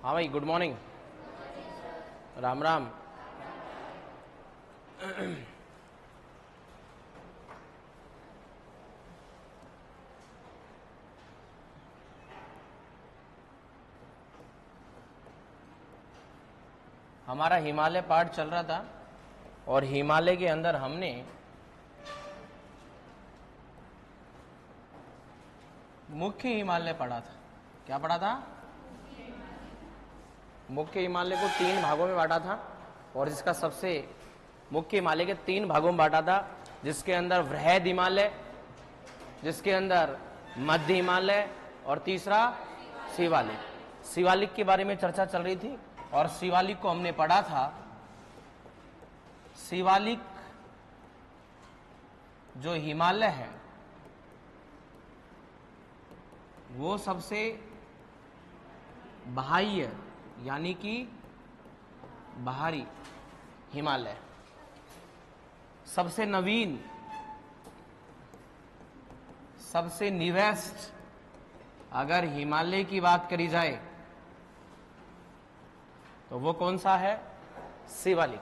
हाँ भाई, good morning. Ram Ram. हमारा हिमालय पाठ चल रहा था और हिमालय के अंदर हमने मुख्य हिमालय पढ़ा था। क्या पढ़ा था? मुख्य हिमालय को 3 भागों में बांटा था और इसका सबसे मुख्य हिमालय के 3 भागों में बांटा था, जिसके अंदर वृहद हिमालय, जिसके अंदर मध्य हिमालय और तीसरा शिवालिक। शिवालिक के बारे में चर्चा चल रही थी और शिवालिक को हमने पढ़ा था। शिवालिक जो हिमालय है वो सबसे बाह्य यानी कि बाहरी हिमालय, सबसे नवीन, सबसे निवेस्ट अगर हिमालय की बात करी जाए तो वो कौन सा है? शिवालिक।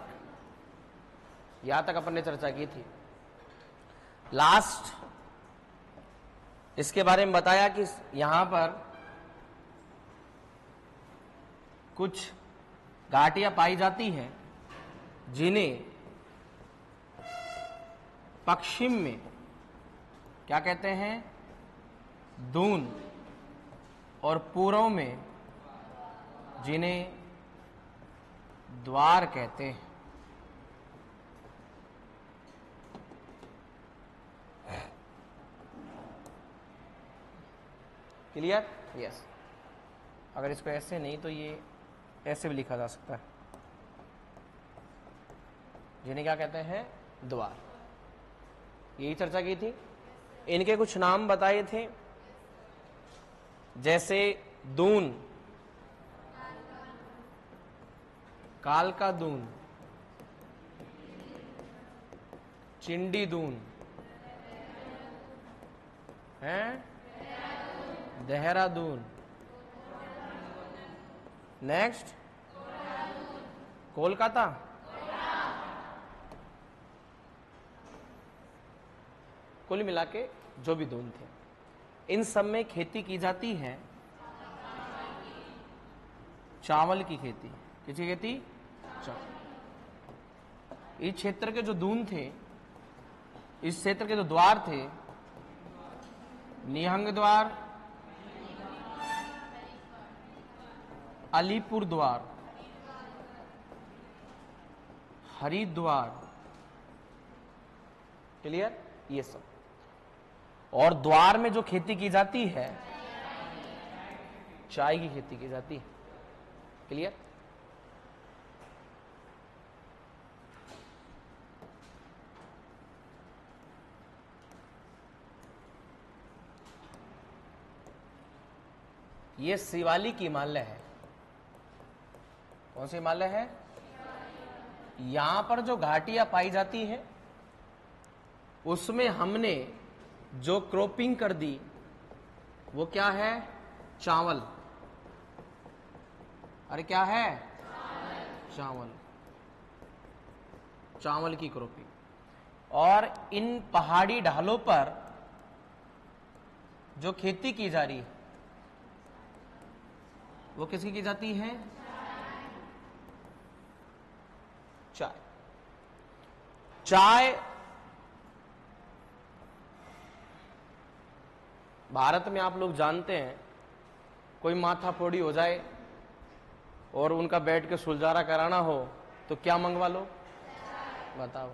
यहां तक अपन ने चर्चा की थी। लास्ट इसके बारे में बताया कि यहां पर कुछ घाटियां पाई जाती हैं जिन्हें पश्चिम में क्या कहते हैं? दून, और पूर्व में जिन्हें द्वार कहते हैं। क्लियर? यस। अगर इसको ऐसे नहीं तो ये ऐसे भी लिखा जा सकता है, जिन्हें क्या कहते हैं? द्वार। यही चर्चा की थी। इनके कुछ नाम बताए थे, जैसे दून, कालका दून, चिंडी दून है, देहरादून, नेक्स्ट कोलकाता, कुल मिला के जो भी दून थे, इन सब में खेती की जाती है चावल की खेती। किसकी खेती? चावल। इस क्षेत्र के जो दून थे, इस क्षेत्र के जो द्वार थे, निहंग द्वार, अलीपुर द्वार, हरिद्वार, क्लियर? ये सब। और द्वार में जो खेती की जाती है, चाय की खेती की जाती है। क्लियर? ये शिवालिक हिमालय है। कौन सी हिमालय है? यहां पर जो घाटियां पाई जाती है उसमें हमने जो क्रॉपिंग कर दी वो क्या है? चावल। अरे क्या है? चावल। चावल की क्रॉपिंग। और इन पहाड़ी ढालों पर जो खेती की जा रही है वो किसकी की जाती है? चाय। चाय भारत में आप लोग जानते हैं, कोई माथा फोड़ी हो जाए और उनका बैठ के सुलझारा कराना हो तो क्या मंगवा लो? बताओ।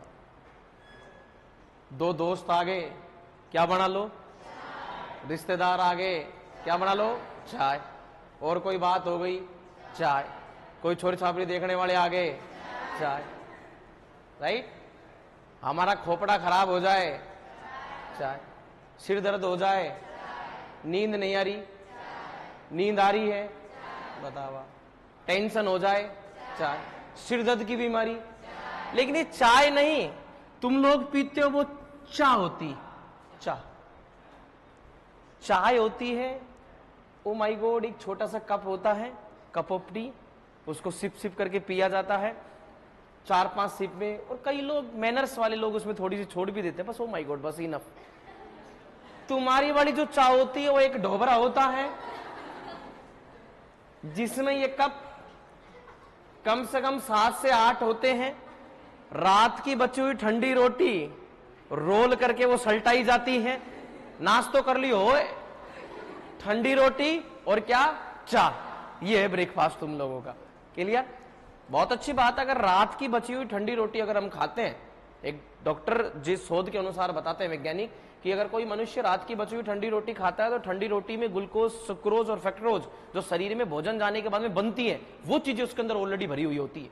2 दोस्त आ गए, क्या बना लो? रिश्तेदार आ गए, क्या बना लो? चाय। और कोई बात हो गई, चाय। कोई छोरी छापरी देखने वाले आ गए, चाय। राइट? हमारा खोपड़ा खराब हो जाए, चाय। सिर दर्द हो जाए, नींद नहीं आ रही, नींद आ रही है, बतावा। टेंशन हो जाए, चाय। सिर दर्द की बीमारी, लेकिन ये चाय नहीं तुम लोग पीते हो, वो चाय होती। चाय चाय होती है। ओ माय गॉड, एक छोटा सा कप होता है, कप ऑफ टी, उसको सिप सिप करके पिया जाता है 4-5 सिप में। और कई लोग मैनर्स वाले लोग उसमें थोड़ी सी छोड़ भी देते हैं, बस ओ माय गॉड बस इनफ। तुम्हारी वाली जो चाय होती है वो एक ढोबरा होता है जिसमें ये कप कम से कम 7 से 8 होते हैं। रात की बची हुई ठंडी रोटी रोल करके वो सल्टाई जाती है। नाश्तो तो कर लियो, ठंडी रोटी और क्या, चाय, ये है ब्रेकफास्ट तुम लोगों का। क्लियर? बहुत अच्छी बात है। अगर रात की बची हुई ठंडी रोटी अगर हम खाते हैं, एक डॉक्टर जिस शोध के अनुसार बताते हैं वैज्ञानिक कि अगर कोई मनुष्य रात की बची हुई ठंडी रोटी खाता है तो ठंडी रोटी में ग्लूकोज, सुक्रोज और फ्रक्टोज जो शरीर में भोजन जाने के बाद में बनती है, वो चीजें उसके अंदर ऑलरेडी भरी हुई होती है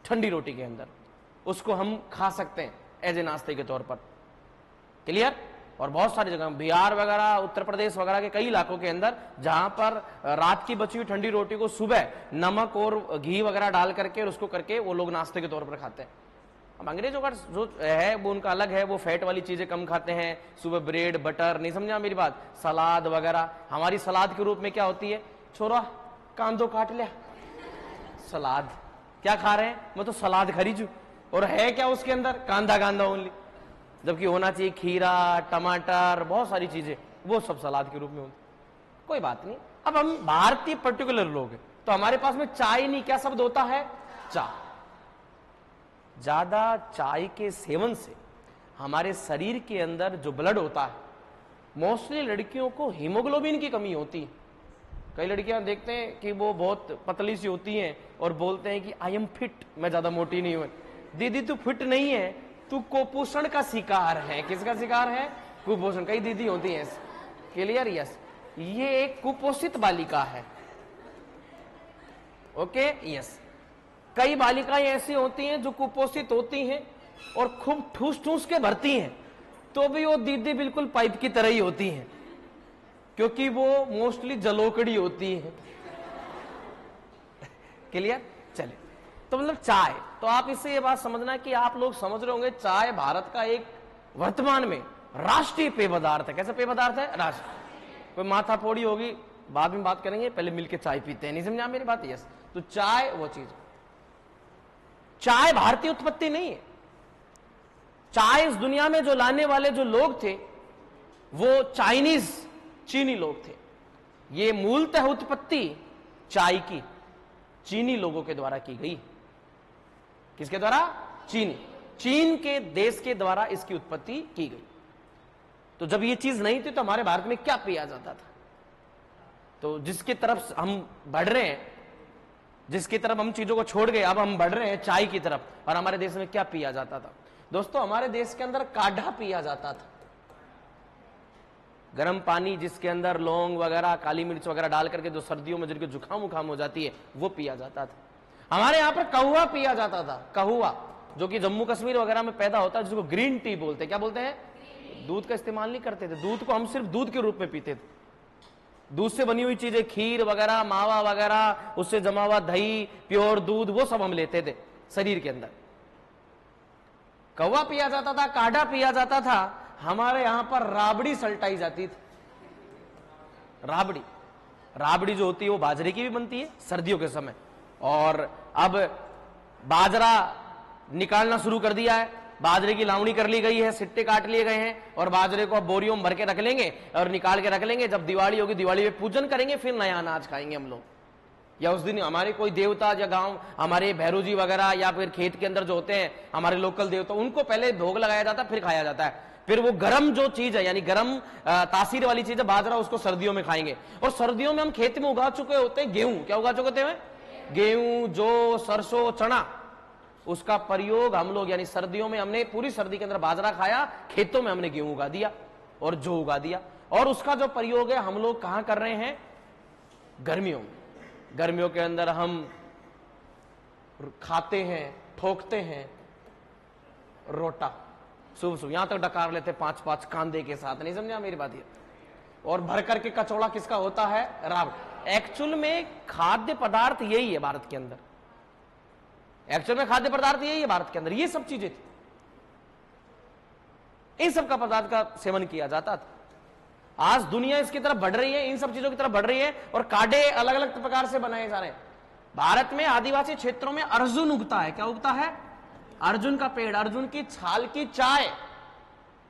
ठंडी रोटी के अंदर। उसको हम खा सकते हैं एज ए नाश्ते के तौर पर। क्लियर? और बहुत सारी जगह, बिहार वगैरह, उत्तर प्रदेश वगैरह के कई इलाकों के अंदर जहां पर रात की बची हुई ठंडी रोटी को सुबह नमक और घी वगैरह डाल करके और उसको करके वो लोग नाश्ते के तौर पर खाते हैं। अब अंग्रेजों का जो है वो उनका अलग है, वो फैट वाली चीजें कम खाते हैं, सुबह ब्रेड बटर, नहीं समझा मेरी बात, सलाद वगैरह। हमारी सलाद के रूप में क्या होती है, छोरा कांदो काट लिया, सलाद। क्या खा रहे हैं, मैं तो सलाद खरीदू, और है क्या उसके अंदर, कांदा कांदा ओनली, जबकि होना चाहिए खीरा, टमाटर, बहुत सारी चीजें, वो सब सलाद के रूप में होती। कोई बात नहीं। अब हम भारतीय पर्टिकुलर लोग हैं तो हमारे पास में चाय नहीं, क्या शब्द होता है, चाय। ज्यादा चाय के सेवन से हमारे शरीर के अंदर जो ब्लड होता है, मोस्टली लड़कियों को हीमोग्लोबिन की कमी होती है। कई लड़कियां देखते हैं कि वो बहुत पतली सी होती हैं और बोलते हैं कि आई एम फिट, मैं ज्यादा मोटी नहीं हूं। दीदी तू फिट नहीं है, तू कुपोषण का शिकार है। किसका शिकार है, कुपोषण। कई दीदी होती हैं। क्लियर? यस, ये एक कुपोषित बालिका है। Okay, yes. कई बालिकाएं ऐसी होती हैं जो कुपोषित होती हैं और खूब ठूस ठूस के भरती हैं, तो भी वो दीदी बिल्कुल पाइप की तरह ही होती हैं, क्योंकि वो मोस्टली जलोकड़ी होती है। क्लियर? चले, तो मतलब चाय, तो आप इससे ये बात समझना कि आप लोग समझ रहे होंगे चाय भारत का एक वर्तमान में राष्ट्रीय पेय पदार्थ है। कैसा पेय पदार्थ है, राष्ट्रीय। कोई माथा फोड़ी होगी, बाद में बात करेंगे, पहले मिलके चाय पीते हैं, नहीं समझा मेरी बात? यस। तो चाय वो चीज, चाय भारतीय उत्पत्ति नहीं है। चाय इस दुनिया में जो लाने वाले जो लोग थे वो चाइनीज, चीनी लोग थे। ये मूलतः उत्पत्ति चाय की चीनी लोगों के द्वारा की गई। किसके द्वारा? चीनी, चीन के देश के द्वारा इसकी उत्पत्ति की गई। तो जब ये चीज नहीं थी तो हमारे भारत में क्या पिया जाता था? तो जिसकी तरफ हम बढ़ रहे हैं, जिसकी तरफ हम चीजों को छोड़ गए, अब हम बढ़ रहे हैं चाय की तरफ। और हमारे देश में क्या पिया जाता था दोस्तों? हमारे देश के अंदर काढ़ा पिया जाता था, गर्म पानी जिसके अंदर लौंग वगैरह, काली मिर्च वगैरह डाल करके, जो सर्दियों में जिनको जुकाम उखाम हो जाती है, वो पिया जाता था। हमारे यहां पर कहुआ पिया जाता था, कहुआ, जो कि जम्मू कश्मीर वगैरह में पैदा होता है, जिसको ग्रीन टी बोलते हैं। क्या बोलते हैं? दूध का इस्तेमाल नहीं करते थे, दूध को हम सिर्फ दूध के रूप में पीते थे। दूध से बनी हुई चीजें, खीर वगैरह, मावा वगैरह, उससे जमा हुआ दही, प्योर दूध, वो सब हम लेते थे शरीर के अंदर। कौवा पिया जाता था, काढ़ा पिया जाता था। हमारे यहां पर राबड़ी सल्टाई जाती थी। राबड़ी, राबड़ी जो होती है वो बाजरे की भी बनती है सर्दियों के समय, और अब बाजरा निकालना शुरू कर दिया है, बाजरे की लावणी कर ली गई है, सिट्टे काट लिए गए हैं, और बाजरे को अब बोरियों में भर के रख लेंगे और निकाल के रख लेंगे। जब दिवाली होगी, दिवाली में पूजन करेंगे, फिर नया अनाज खाएंगे हम लोग। या उस दिन हमारे कोई देवता या गांव, हमारे भैरू जी वगैरह, या फिर खेत के अंदर जो होते हैं हमारे लोकल देवता, उनको पहले भोग लगाया जाता है, फिर खाया जाता है। फिर वो गरम जो चीज है, यानी गरम तासीर वाली चीज है बाजरा, उसको सर्दियों में खाएंगे। और सर्दियों में हम खेत में उगा चुके होते हैं गेहूं। क्या उगा चुके होते हैं? गेहूं, जौ, सरसों, चना, उसका प्रयोग हम लोग, यानी सर्दियों में हमने पूरी सर्दी के अंदर बाजरा खाया, खेतों में हमने गेहूं उगा दिया और जौ उगा दिया। और उसका जो प्रयोग है हम लोग कहां कर रहे हैं? गर्मियों में। गर्मियों के अंदर हम खाते हैं, ठोकते हैं रोटा, सुबह सुबह यहां तक डकार लेते 5-5 कांदे के साथ, नहीं समझा मेरी बात? ये और भर करके कचौड़ा किसका होता है? राब। एक्चुअल में खाद्य पदार्थ यही है भारत के अंदर, एक्चुअल में खाद्य पदार्थ यही है भारत के अंदर। ये सब चीजें थी, इन सब का पदार्थ का सेवन किया जाता था। आज दुनिया इसकी तरफ बढ़ रही है, इन सब चीजों की तरफ बढ़ रही है, और काडे अलग अलग प्रकार से बनाए जा रहे हैं। भारत में आदिवासी क्षेत्रों में अर्जुन उगता है। क्या उगता है? अर्जुन का पेड़। अर्जुन की छाल की चाय,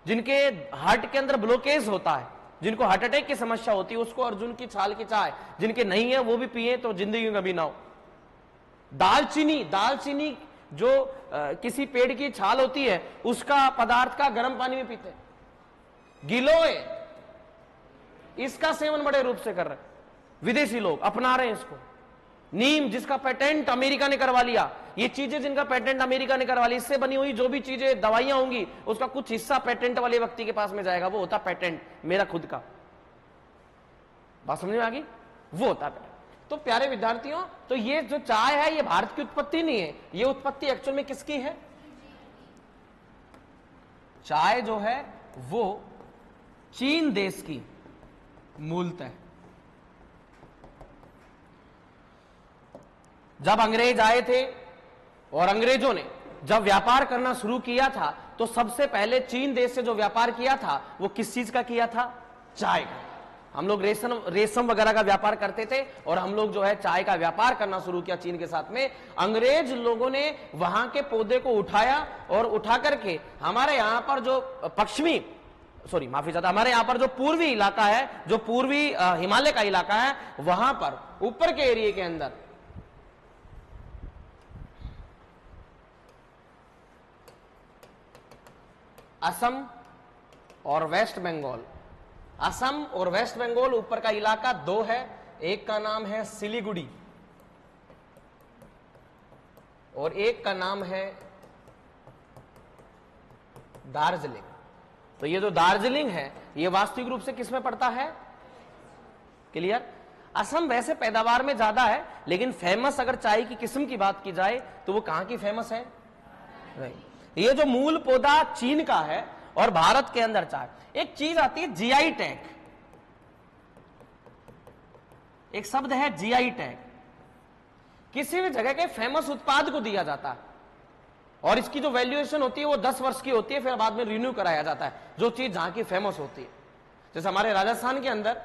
जिनके हार्ट के अंदर ब्लॉकेज होता है, जिनको हार्ट अटैक की समस्या होती है, उसको अर्जुन की छाल की चाय, जिनके नहीं है वो भी पिए तो जिंदगी में कभी ना हो। दालचीनी, दालचीनी जो किसी पेड़ की छाल होती है, उसका पदार्थ का गर्म पानी में पीते हैं। गिलोय, इसका सेवन बड़े रूप से कर रहे हैं, विदेशी लोग अपना रहे हैं इसको। नीम, जिसका पेटेंट अमेरिका ने करवा लिया, ये चीजें जिनका पेटेंट अमेरिका ने करवा लिया, इससे बनी हुई जो भी चीजें दवाइयां होंगी, उसका कुछ हिस्सा पेटेंट वाले व्यक्ति के पास में जाएगा, वो होता पेटेंट, मेरा खुद का। बात समझ में आ गई? वो होता पेटेंट। तो प्यारे विद्यार्थियों, तो ये जो चाय है, ये भारत की उत्पत्ति नहीं है, ये उत्पत्ति एक्चुअल में किसकी है? चाय जो है वो चीन देश की मूलतः। जब अंग्रेज आए थे और अंग्रेजों ने जब व्यापार करना शुरू किया था, तो सबसे पहले चीन देश से जो व्यापार किया था वो किस चीज का किया था? चाय का। हम लोग रेशम वगैरह का व्यापार करते थे, और हम लोग जो है चाय का व्यापार करना शुरू किया चीन के साथ में। अंग्रेज लोगों ने वहां के पौधे को उठाया, और उठा करके हमारे यहां पर जो पश्चिमी, सॉरी माफी चाहता, हमारे यहां पर जो पूर्वी इलाका है, जो पूर्वी हिमालय का इलाका है, वहां पर ऊपर के एरिया के अंदर असम और वेस्ट बंगाल, असम और वेस्ट बंगाल ऊपर का इलाका दो है। एक का नाम है सिलीगुड़ी और एक का नाम है दार्जिलिंग। तो ये जो दार्जिलिंग है, ये वास्तविक रूप से किस में पड़ता है? क्लियर? असम वैसे पैदावार में ज्यादा है, लेकिन फेमस अगर चाय की किस्म की बात की जाए तो वो कहां की फेमस है? ये जो मूल पौधा चीन का है और भारत के अंदर चाय। एक चीज आती है जीआई टैग, एक शब्द है जीआई टैग। किसी भी जगह के फेमस उत्पाद को दिया जाता है, और इसकी जो वैल्यूएशन होती है वो 10 वर्ष की होती है, फिर बाद में रिन्यू कराया जाता है जो चीज जहां की फेमस होती है। जैसे हमारे राजस्थान के अंदर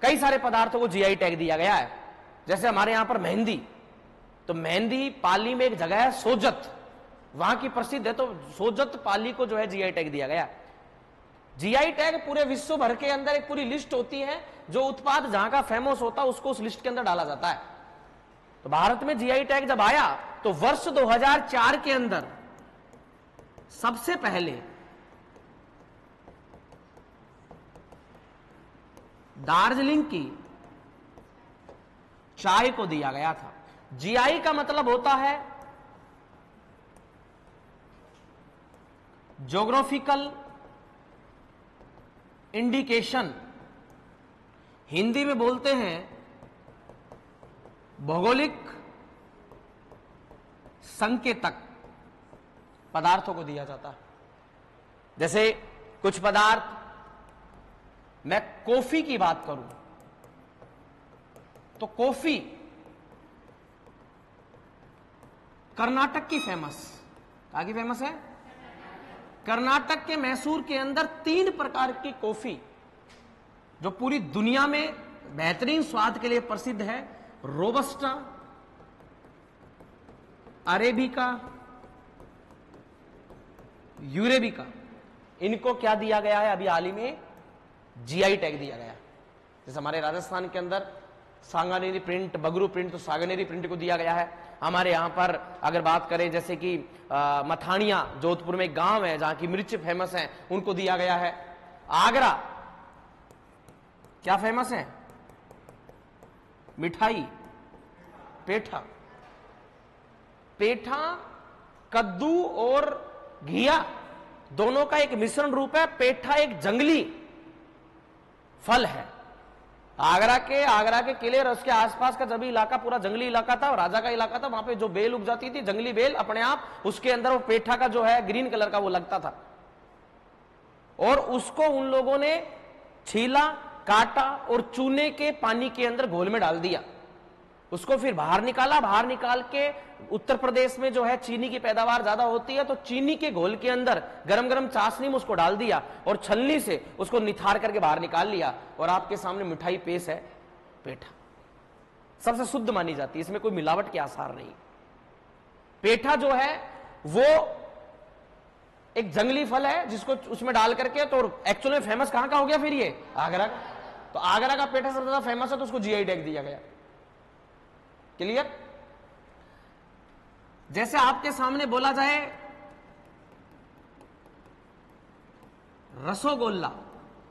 कई सारे पदार्थों को जीआई टैग दिया गया है। जैसे हमारे यहां पर मेहंदी, तो मेहंदी पाली में एक जगह है सोजत, वहां की प्रसिद्ध है, तो सोजत पाली को जो है जीआई टैग दिया गया। जीआई टैग पूरे विश्व भर के अंदर एक पूरी लिस्ट होती है, जो उत्पाद जहां का फेमस होता है उसको उस लिस्ट के अंदर डाला जाता है। तो भारत में जीआई टैग जब आया तो वर्ष 2004 के अंदर सबसे पहले दार्जिलिंग की चाय को दिया गया था। जीआई का मतलब होता है ज्योग्राफिकल इंडिकेशन, हिंदी में बोलते हैं भौगोलिक संकेतक, पदार्थों को दिया जाता है। जैसे कुछ पदार्थ, मैं कॉफी की बात करूं तो कॉफी कर्नाटक की फेमस, कहां की फेमस है? कर्नाटक के मैसूर के अंदर 3 प्रकार की कॉफी जो पूरी दुनिया में बेहतरीन स्वाद के लिए प्रसिद्ध है, रोबस्टा, अरेबिका, यूरेबिका। इनको क्या दिया गया है? अभी हाल ही में जीआई टैग दिया गया। जैसे हमारे राजस्थान के अंदर सांगानेरी प्रिंट, बगरू प्रिंट, तो सांगानेरी प्रिंट को दिया गया है। हमारे यहां पर अगर बात करें जैसे कि मथानिया, जोधपुर में एक गांव है जहां की मिर्च फेमस है, उनको दिया गया है। आगरा क्या फेमस है? मिठाई, पेठा। पेठा कद्दू और घिया दोनों का एक मिश्रण रूप है। पेठा एक जंगली फल है। आगरा के किले और उसके आसपास का जब इलाका पूरा जंगली इलाका था, राजा का इलाका था, वहां पे जो बेल उग जाती थी, जंगली बेल अपने आप, उसके अंदर वो पेठा का जो है ग्रीन कलर का वो लगता था, और उसको उन लोगों ने छीला, काटा और चूने के पानी के अंदर घोल में डाल दिया, उसको फिर बाहर निकाला, बाहर निकाल के उत्तर प्रदेश में जो है चीनी की पैदावार ज्यादा होती है, तो चीनी के घोल के अंदर गरम गरम चाशनी में उसको डाल दिया और छलनी से उसको निथार करके बाहर निकाल लिया, और आपके सामने मिठाई पेश है, पेठा। सबसे शुद्ध मानी जाती है, इसमें कोई मिलावट के आसार नहीं। पेठा जो है वो एक जंगली फल है जिसको उसमें डाल करके, तो एक्चुअल में फेमस कहां का हो गया फिर ये? आगरा का। तो आगरा का पेठा सबसे ज्यादा फेमस है, तो उसको जीआई टैग दिया गया। क्लियर? जैसे आपके सामने बोला जाए रसोगोल्ला,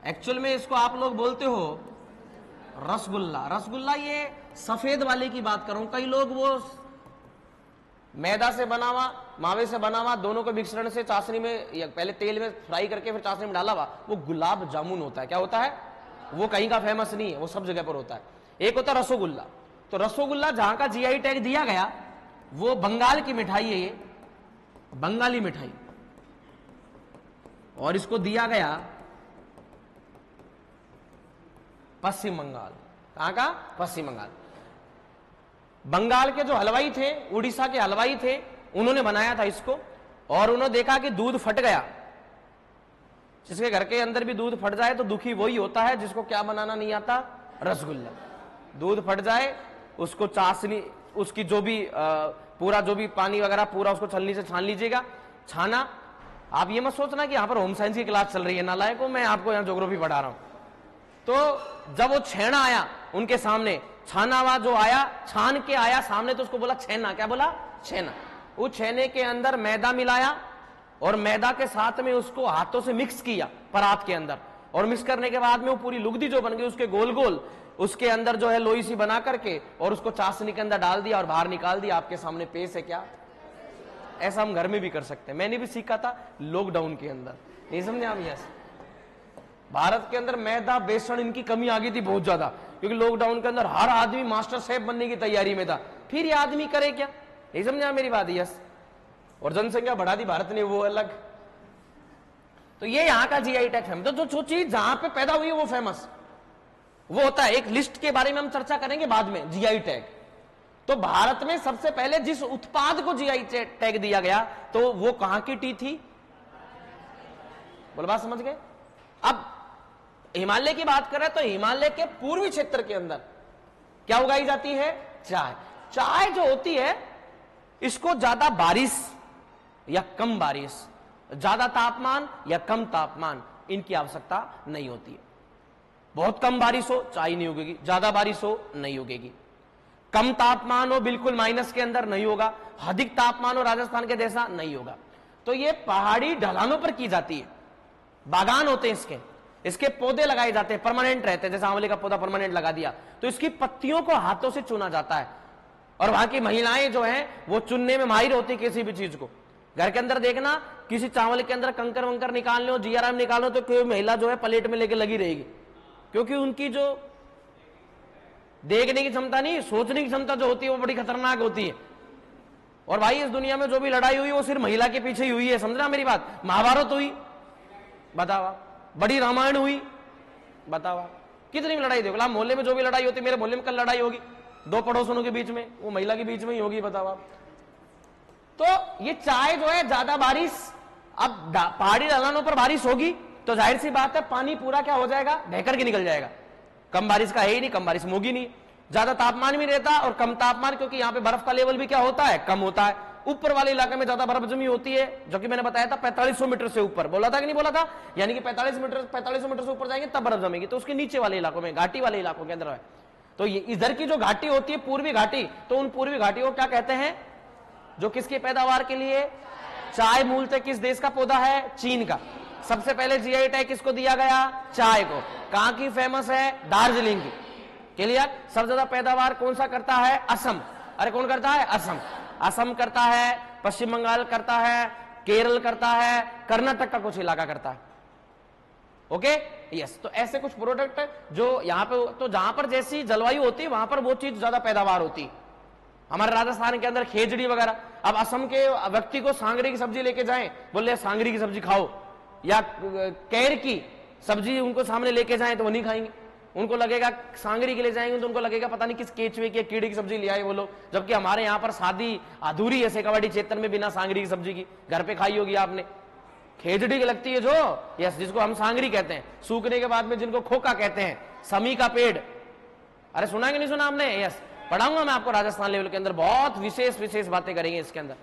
एक्चुअल में इसको आप लोग बोलते हो रसगुल्ला। रसगुल्ला ये सफेद वाले की बात करूं, कई लोग वो मैदा से बना हुआ, मावे से बना हुआ, दोनों को मिश्रण से चाशनी में या पहले तेल में फ्राई करके फिर चाशनी में डाला हुआ, वो गुलाब जामुन होता है। क्या होता है? वो कहीं का फेमस नहीं है, वो सब जगह पर होता है। एक होता है रसोगुल्ला। तो रसोगुल्ला जहां का जीआई टैग दिया गया वो बंगाल की मिठाई है, ये बंगाली मिठाई, और इसको दिया गया पश्चिम बंगाल। कहां का? पश्चिम बंगाल। बंगाल के जो हलवाई थे, उड़ीसा के हलवाई थे, उन्होंने बनाया था इसको, और उन्होंने देखा कि दूध फट गया। जिसके घर के अंदर भी दूध फट जाए तो दुखी वही होता है जिसको क्या बनाना नहीं आता? रसगुल्ला। दूध फट जाए, उसको चाशनी, उसकी जो भी पूरा जो भी पानी वगैरह पूरा उसको छलनी से छान लीजिएगा। छाना, आप ये मत सोचना कि यहां पर होम साइंस की क्लास चल रही है, नालायक को मैं आपको यहां ज्योग्राफी पढ़ा रहा हूं। तो जब वो छेना आया उनके सामने, छाना हुआ जो आया, छान के आया सामने, तो उसको बोला छेना। क्या बोला? छेना। उस छेने के अंदर मैदा मिलाया और मैदा के साथ में उसको हाथों से मिक्स किया परात के अंदर, और मिक्स करने के बाद में वो पूरी लुगदी जो बन गई उसके गोल गोल उसके अंदर जो है लोई सी बना करके और उसको चाशनी के अंदर डाल दिया और बाहर निकाल दिया। आपके सामने पेश है क्या? ऐसा हम घर में भी कर सकते हैं। मैंने भी सीखा था लॉकडाउन के अंदर, नहीं समझे आप? यस, भारत के अंदर मैदा बेसन इनकी कमी आ गई थी बहुत ज्यादा, क्योंकि लॉकडाउन के अंदर हर आदमी मास्टर शेफ बनने की तैयारी में था। फिर ये आदमी करे क्या? नहीं समझा मेरी बात? यस। और जनसंख्या बढ़ा दी भारत ने, वो अलग। तो ये यहाँ का जीआई टैग फेमस। तो जो चीज जहां पे पैदा हुई है वो फेमस, वो होता है। एक लिस्ट के बारे में हम चर्चा करेंगे बाद में, जीआई टैग। तो भारत में सबसे पहले जिस उत्पाद को जीआई टैग दिया गया तो वो कहां की टी थी? बोल बात समझ गए? अब हिमालय की बात करें तो हिमालय के पूर्वी क्षेत्र के अंदर क्या उगाई जाती है? चाय। चाय जो होती है इसको ज्यादा बारिश या कम बारिश, ज्यादा तापमान या कम तापमान, इनकी आवश्यकता नहीं होती है। बहुत कम बारिश हो चाय नहीं उगेगी, ज्यादा बारिश हो नहीं उगेगी, कम तापमान हो बिल्कुल माइनस के अंदर नहीं होगा, अधिक तापमान हो राजस्थान के जैसा नहीं होगा। तो ये पहाड़ी ढलानों पर की जाती है। बागान होते हैं इसके पौधे लगाए जाते हैं, परमानेंट रहते हैं। जैसे आंवले का पौधा परमानेंट लगा दिया तो इसकी पत्तियों को हाथों से चुना जाता है, और वहां की महिलाएं जो हैं वो चुनने में माहिर होती है किसी भी चीज को। घर के अंदर देखना, किसी चावल के अंदर कंकर वंकर निकालने हो, जीआरएम निकालो, तो कोई महिला जो है प्लेट में लेके लगी रहेगी, क्योंकि उनकी जो देखने की क्षमता नहीं, सोचने की क्षमता जो होती है वो बड़ी खतरनाक होती है। और भाई इस दुनिया में जो भी लड़ाई हुई वो सिर्फ महिला के पीछे ही हुई है, समझना मेरी बात। महाभारत हुई, बतावा, बड़ी रामायण हुई, बतावा, कितनी भी लड़ाई देखो। मोहल्ले में जो भी लड़ाई होती है, मेरे मोहल्ले में कल लड़ाई होगी दो पड़ोसनों के बीच में, वो महिला के बीच में ही होगी, बतावा। तो ये चाय जो है ज्यादा बारिश, अब पहाड़ी ढलानों पर बारिश होगी तो जाहिर सी बात है पानी पूरा क्या हो जाएगा? बहकर के निकल जाएगा। कम बारिश का है ही नहीं, कम बारिश में होगी नहीं। ज्यादा तापमान भी रहता और कम तापमान, क्योंकि यहाँ पे बर्फ का लेवल भी क्या होता है? कम होता है। ऊपर वाले इलाके में ज्यादा बर्फ जमी होती है, जो कि मैंने बताया था 4500 मीटर से ऊपर, बोला था कि नहीं बोला था? यानी कि 4500 मीटर से ऊपर जाएंगे तब बर्फ जमेगी। तो उसके नीचे वाले इलाकों में, घाटी वाले इलाकों के अंदर है। तो ये इधर की जो घाटी होती है पूर्वी घाटी, तो उन पूर्वी घाटियों को क्या कहते हैं? जो किसकी पैदावार के लिए? चाय मूलतः किस देश का पौधा है? चीन का। सबसे पहले जीआई टैग किसको दिया गया? चाय को। कहां की फेमस है? दार्जिलिंग की। क्लियर? सबसे ज्यादा पैदावार कौन सा करता है? असम। अरे कौन करता है? असम। असम करता है, पश्चिम बंगाल करता है, केरल करता है, कर्नाटक का कुछ इलाका करता है। Okay, yes. तो ऐसे कुछ प्रोडक्ट जो यहाँ पे, तो जहां पर जैसी जलवायु होती है वहां पर वो चीज ज्यादा पैदावार होती है। हमारे राजस्थान के अंदर खेजड़ी वगैरह। अब असम के व्यक्ति को सांगरी की सब्जी लेके जाएं, बोले सांगरी की सब्जी खाओ, या कैर की सब्जी उनको सामने लेके जाएं तो वो नहीं खाएंगे, उनको लगेगा सांगरी के लिए जाएंगे तो उनको लगेगा पता नहीं किस केचवे की कीड़े की सब्जी ले आए वो लोग, जबकि हमारे यहाँ पर शादी अधूरी है सेकावाटी क्षेत्र में बिना सांगरी की सब्जी की। घर पे खाई होगी आपने, खेजड़ी की लगती है जो, यस, जिसको हम सांगरी कहते हैं, सूखने के बाद में जिनको खोका कहते हैं, समी का पेड़। अरे सुना कि नहीं सुना आपने? यस, पढ़ाऊंगा मैं आपको राजस्थान लेवल के अंदर, बहुत विशेष विशेष बातें करेंगे इसके अंदर।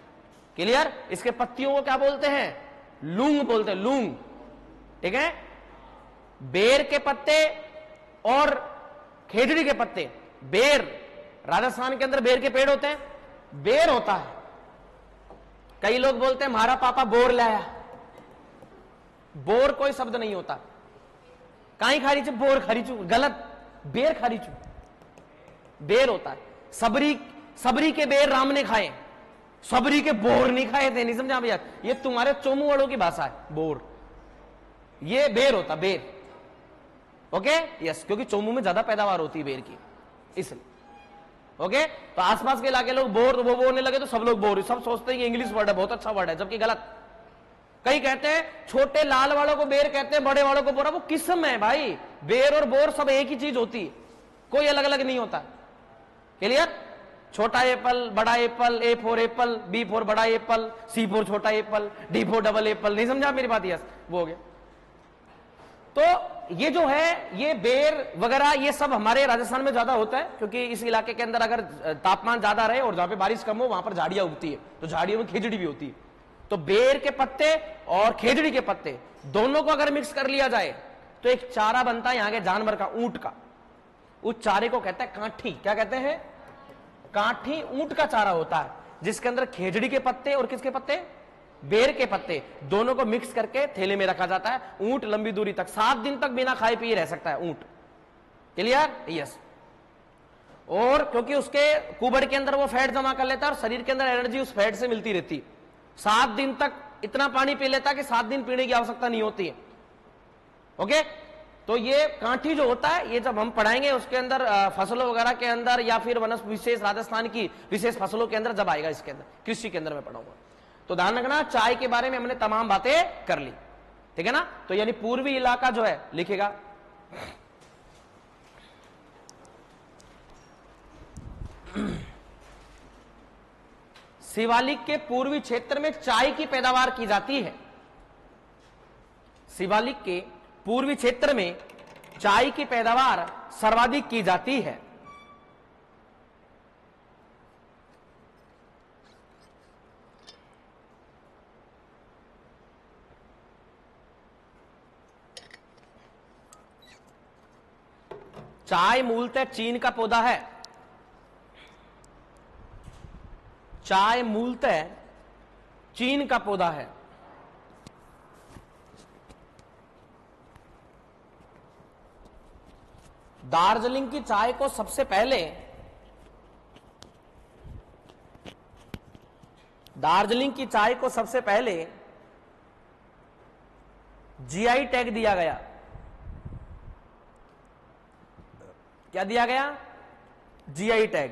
क्लियर? इसके पत्तियों को क्या बोलते हैं? लूंग बोलते हैं, लूंग। ठीक है, बेर के पत्ते और खेजड़ी के पत्ते। बेर, राजस्थान के अंदर बेर के पेड़ होते हैं, बेर होता है। कई लोग बोलते हैं हमारा पापा बोर लाया। बोर कोई शब्द नहीं होता। काई खारीचू, बोर खारीचू, गलत, बेर खारीचू, बेर होता है। सबरी के बेर राम ने खाए, सबरी के बोर नहीं खाए थे। नहीं समझा भैया? ये तुम्हारे चोमू वालों की भाषा है, बोर। ये बेर होता, बेर। ओके, यस, क्योंकि चोमू में ज्यादा पैदावार होती है बेर की, इसलिए। ओके, तो आसपास के इलाके लोग बोर वो बोलने लगे तो सब लोग बोर, सब सोचते हैं कि इंग्लिश वर्ड है, बहुत अच्छा वर्ड है, जबकि गलत। कई कहते हैं छोटे लाल वालों को बेर कहते हैं, बड़े वालों को बोरा। वो किस्म है भाई, बेर और बोर सब एक ही चीज होती है, कोई अलग अलग नहीं होता। क्लियर? छोटा एप्पल, बड़ा apple, A for apple, B for बड़ा एप्पल, सी फॉर छोटा apple, D for double apple. नहीं समझा मेरी बात? यस, वो हो गया। तो ये जो है, ये बेर वगैरह ये सब हमारे राजस्थान में ज्यादा होता है, क्योंकि इस इलाके के अंदर अगर तापमान ज्यादा रहे और जहां पे बारिश कम हो वहां पर झाड़ियां उगती है, तो झाड़ियों में खेजड़ी भी होती है। तो बेर के पत्ते और खेजड़ी के पत्ते दोनों को अगर मिक्स कर लिया जाए तो एक चारा बनता है यहाँ के जानवर का, ऊंट का। उस चारे को कहते हैं काठी। क्या कहते हैं? काठी। ऊंट का चारा होता है जिसके अंदर खेजड़ी के पत्ते और किसके पत्ते? बेर के पत्ते, दोनों को मिक्स करके थैले में रखा जाता है। ऊंट लंबी दूरी तक 7 दिन तक बिना खाए पिए रह सकता है ऊंट। क्लियर? यस। और क्योंकि उसके कुबड़ के अंदर वो फैट जमा कर लेता है और शरीर के अंदर एनर्जी उस फैट से मिलती रहती है। 7 दिन तक इतना पानी पी लेता है कि 7 दिन पीने की आवश्यकता नहीं होती है। ओके, तो ये काठी जो होता है, ये जब हम पढ़ाएंगे उसके अंदर फसलों वगैरह के अंदर, या फिर वनस्पति विशेष राजस्थान की विशेष फसलों के अंदर जब आएगा, इसके अंदर कृषि के अंदर मैं पढ़ाऊंगा। तो ध्यान रखना, चाय के बारे में हमने तमाम बातें कर ली, ठीक है ना? तो यानी पूर्वी इलाका जो है लिखेगा, शिवालिक के पूर्वी क्षेत्र में चाय की पैदावार की जाती है। शिवालिक के पूर्वी क्षेत्र में चाय की पैदावार सर्वाधिक की जाती है। चाय मूलतः चीन का पौधा है। चाय मूलतः चीन का पौधा है। दार्जिलिंग की चाय को सबसे पहले जीआई टैग दिया गया। क्या दिया गया? GI tag.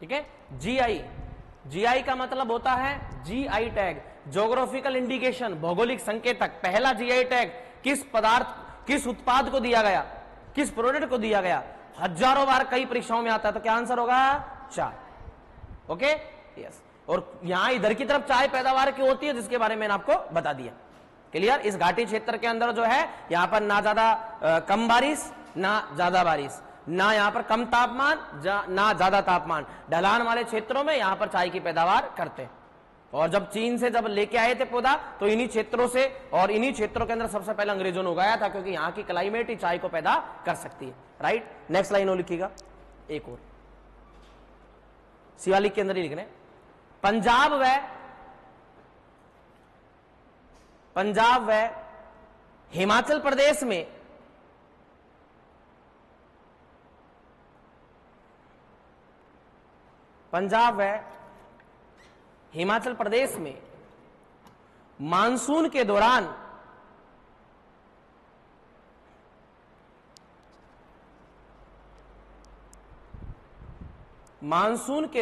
ठीक है, जीआई का मतलब होता है जीआई टैग, ज्योग्राफिकल इंडिकेशन, भौगोलिक संकेतक। पहला जीआई टैग किस पदार्थ, किस उत्पाद को दिया गया, किस प्रोडक्ट को दिया गया? हजारों बार कई परीक्षाओं में आता है, तो क्या आंसर होगा? चाय। Okay, yes. और यहां इधर की तरफ चाय पैदावार क्यों होती है, जिसके बारे में मैंने आपको बता दिया। क्लियर? इस घाटी क्षेत्र के अंदर जो है, यहां पर ना ज्यादा कम बारिश, ना ज्यादा बारिश, ना यहां पर कम तापमान, ना ज्यादा तापमान। ढलान वाले क्षेत्रों में यहां पर चाय की पैदावार करते हैं। और जब चीन से जब लेके आए थे पौधा, तो इन्हीं क्षेत्रों से, और इन्हीं क्षेत्रों के अंदर सबसे पहले अंग्रेजों ने उगाया था, क्योंकि यहां की क्लाइमेट ही चाय को पैदा कर सकती है। राइट? नेक्स्ट लाइन और लिखिएगा, एक और शिवालिक के अंदर ही लिखने। पंजाब व हिमाचल प्रदेश में मानसून के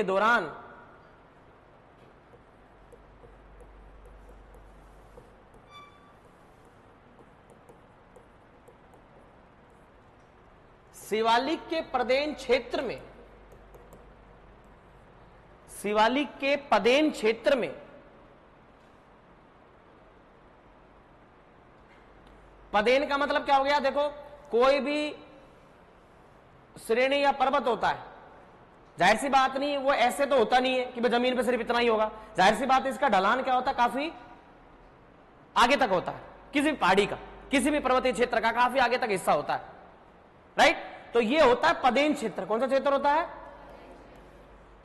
दौरान शिवालिक के प्रदेन क्षेत्र में, शिवालिक के पदेन क्षेत्र में पदेन का मतलब क्या हो गया? देखो, कोई भी श्रेणी या पर्वत होता है, जाहिर सी बात नहीं, वो ऐसे तो होता नहीं है कि भाई जमीन पे सिर्फ इतना ही होगा। जाहिर सी बात है, इसका ढलान क्या होता है? काफी आगे तक होता है। किसी भी पहाड़ी का, किसी भी पर्वतीय क्षेत्र का काफी आगे तक हिस्सा होता है, राइट? तो ये होता है पदेन क्षेत्र। कौन सा क्षेत्र होता है?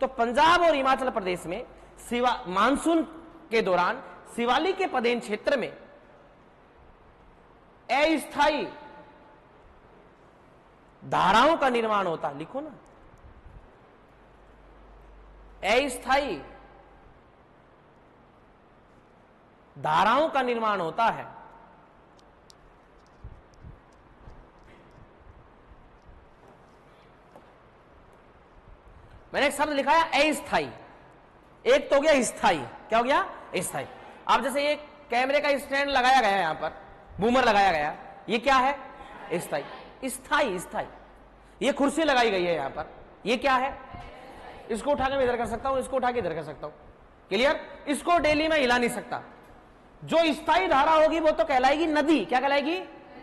तो पंजाब और हिमाचल प्रदेश में मानसून के दौरान शिवालिक के पदेन क्षेत्र में अस्थायी धाराओं का निर्माण होता है। लिखो ना, अस्थायी धाराओं का निर्माण होता है। मैंने एक शब्द लिखा है अस्थायी, एक तो हो गया स्थायी। क्या हो गया? स्थायी। अब जैसे ये कैमरे का स्टैंड लगाया गया है, यहां पर बूमर लगाया गया, ये क्या है? स्थायी। स्थायी, स्थायी। ये कुर्सी लगाई गई है यहां पर, ये क्या है? इसको उठा के मैं इधर कर सकता हूं, इसको उठा के इधर कर सकता हूं। क्लियर? इसको डेली में हिला नहीं सकता। जो स्थायी धारा होगी वो तो कहलाएगी नदी। क्या कहलाएगी?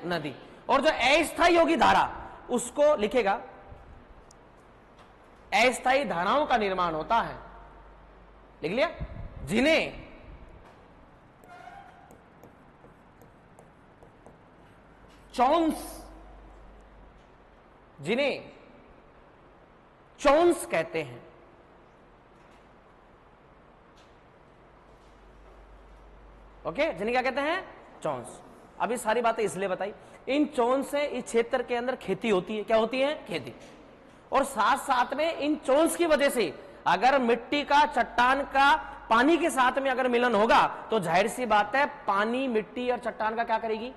नदी। और जो अस्थायी होगी धारा, उसको लिखेगा अस्थायी धाराओं का निर्माण होता है। लिख लिया? जिन्हें चौंस कहते हैं। ओके, जिन्हें क्या कहते हैं? चौंस। अभी सारी बातें इसलिए बताई, इन चौंस से इस क्षेत्र के अंदर खेती होती है। क्या होती है? खेती। और साथ साथ में इन चौंस की वजह से अगर मिट्टी का, चट्टान का पानी के साथ में अगर मिलन होगा तो जाहिर सी बात है, पानी, मिट्टी और चट्टान का क्या करेगी?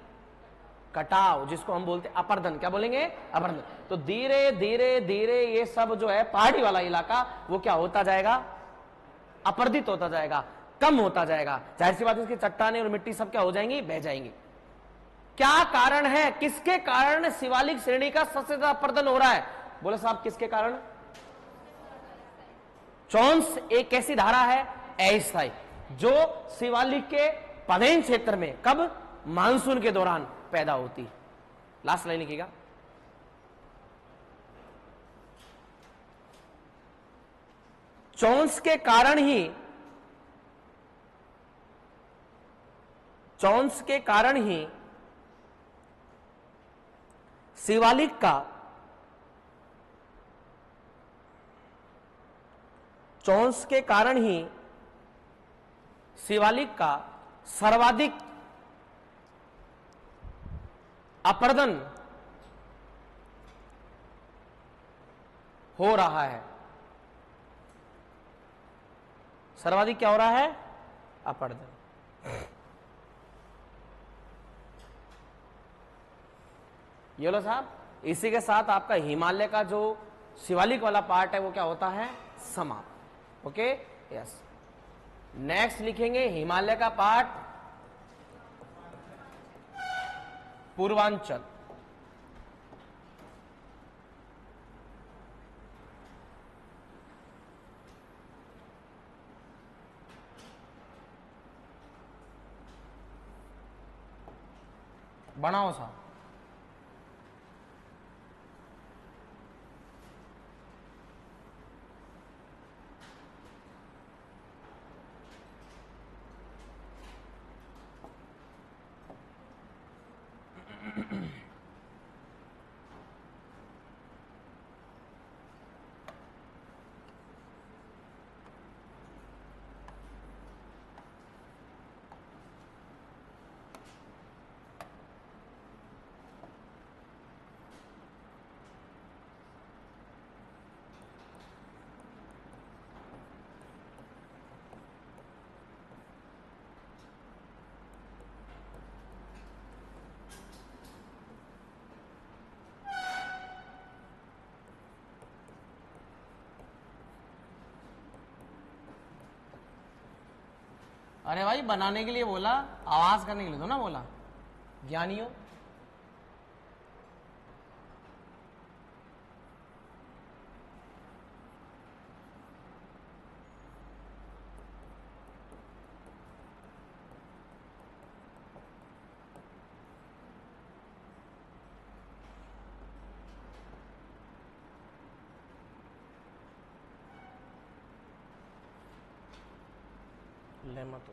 कटाव, जिसको हम बोलते हैं अपर्दन। क्या बोलेंगे? अपर्दन। तो धीरे धीरे धीरे ये सब जो है पहाड़ी वाला इलाका, वो क्या होता जाएगा? अपर्दित होता जाएगा, कम होता जाएगा। जाहिर सी बात है, इसकी चट्टानें और मिट्टी सब क्या हो जाएंगी? बह जाएंगी। क्या कारण है? किसके कारण शिवालिक श्रेणी का सबसे ज्यादा अपर्दन हो रहा है? बोले साहब, किसके कारण? चौंस एक कैसी धारा है? अस्थायी, जो शिवालिक के पदेन क्षेत्र में कब? मानसून के दौरान पैदा होती है। लास्ट लाइन लिखिएगा। चौंस के कारण ही शिवालिक का चौंस के कारण ही शिवालिक का सर्वाधिक अपर्दन हो रहा है। सर्वाधिक क्या हो रहा है? अपर्दन। ये लो साहब, इसी के साथ आपका हिमालय का जो शिवालिक वाला पार्ट है वो क्या होता है? समाप्त। Okay, yes. नेक्स्ट लिखेंगे हिमालय का पार्ट पूर्वांचल। बनाओ साहब। अरे भाई, बनाने के लिए बोला, आवाज करने के लिए तो ना बोला। ज्ञानियों, लेमा तो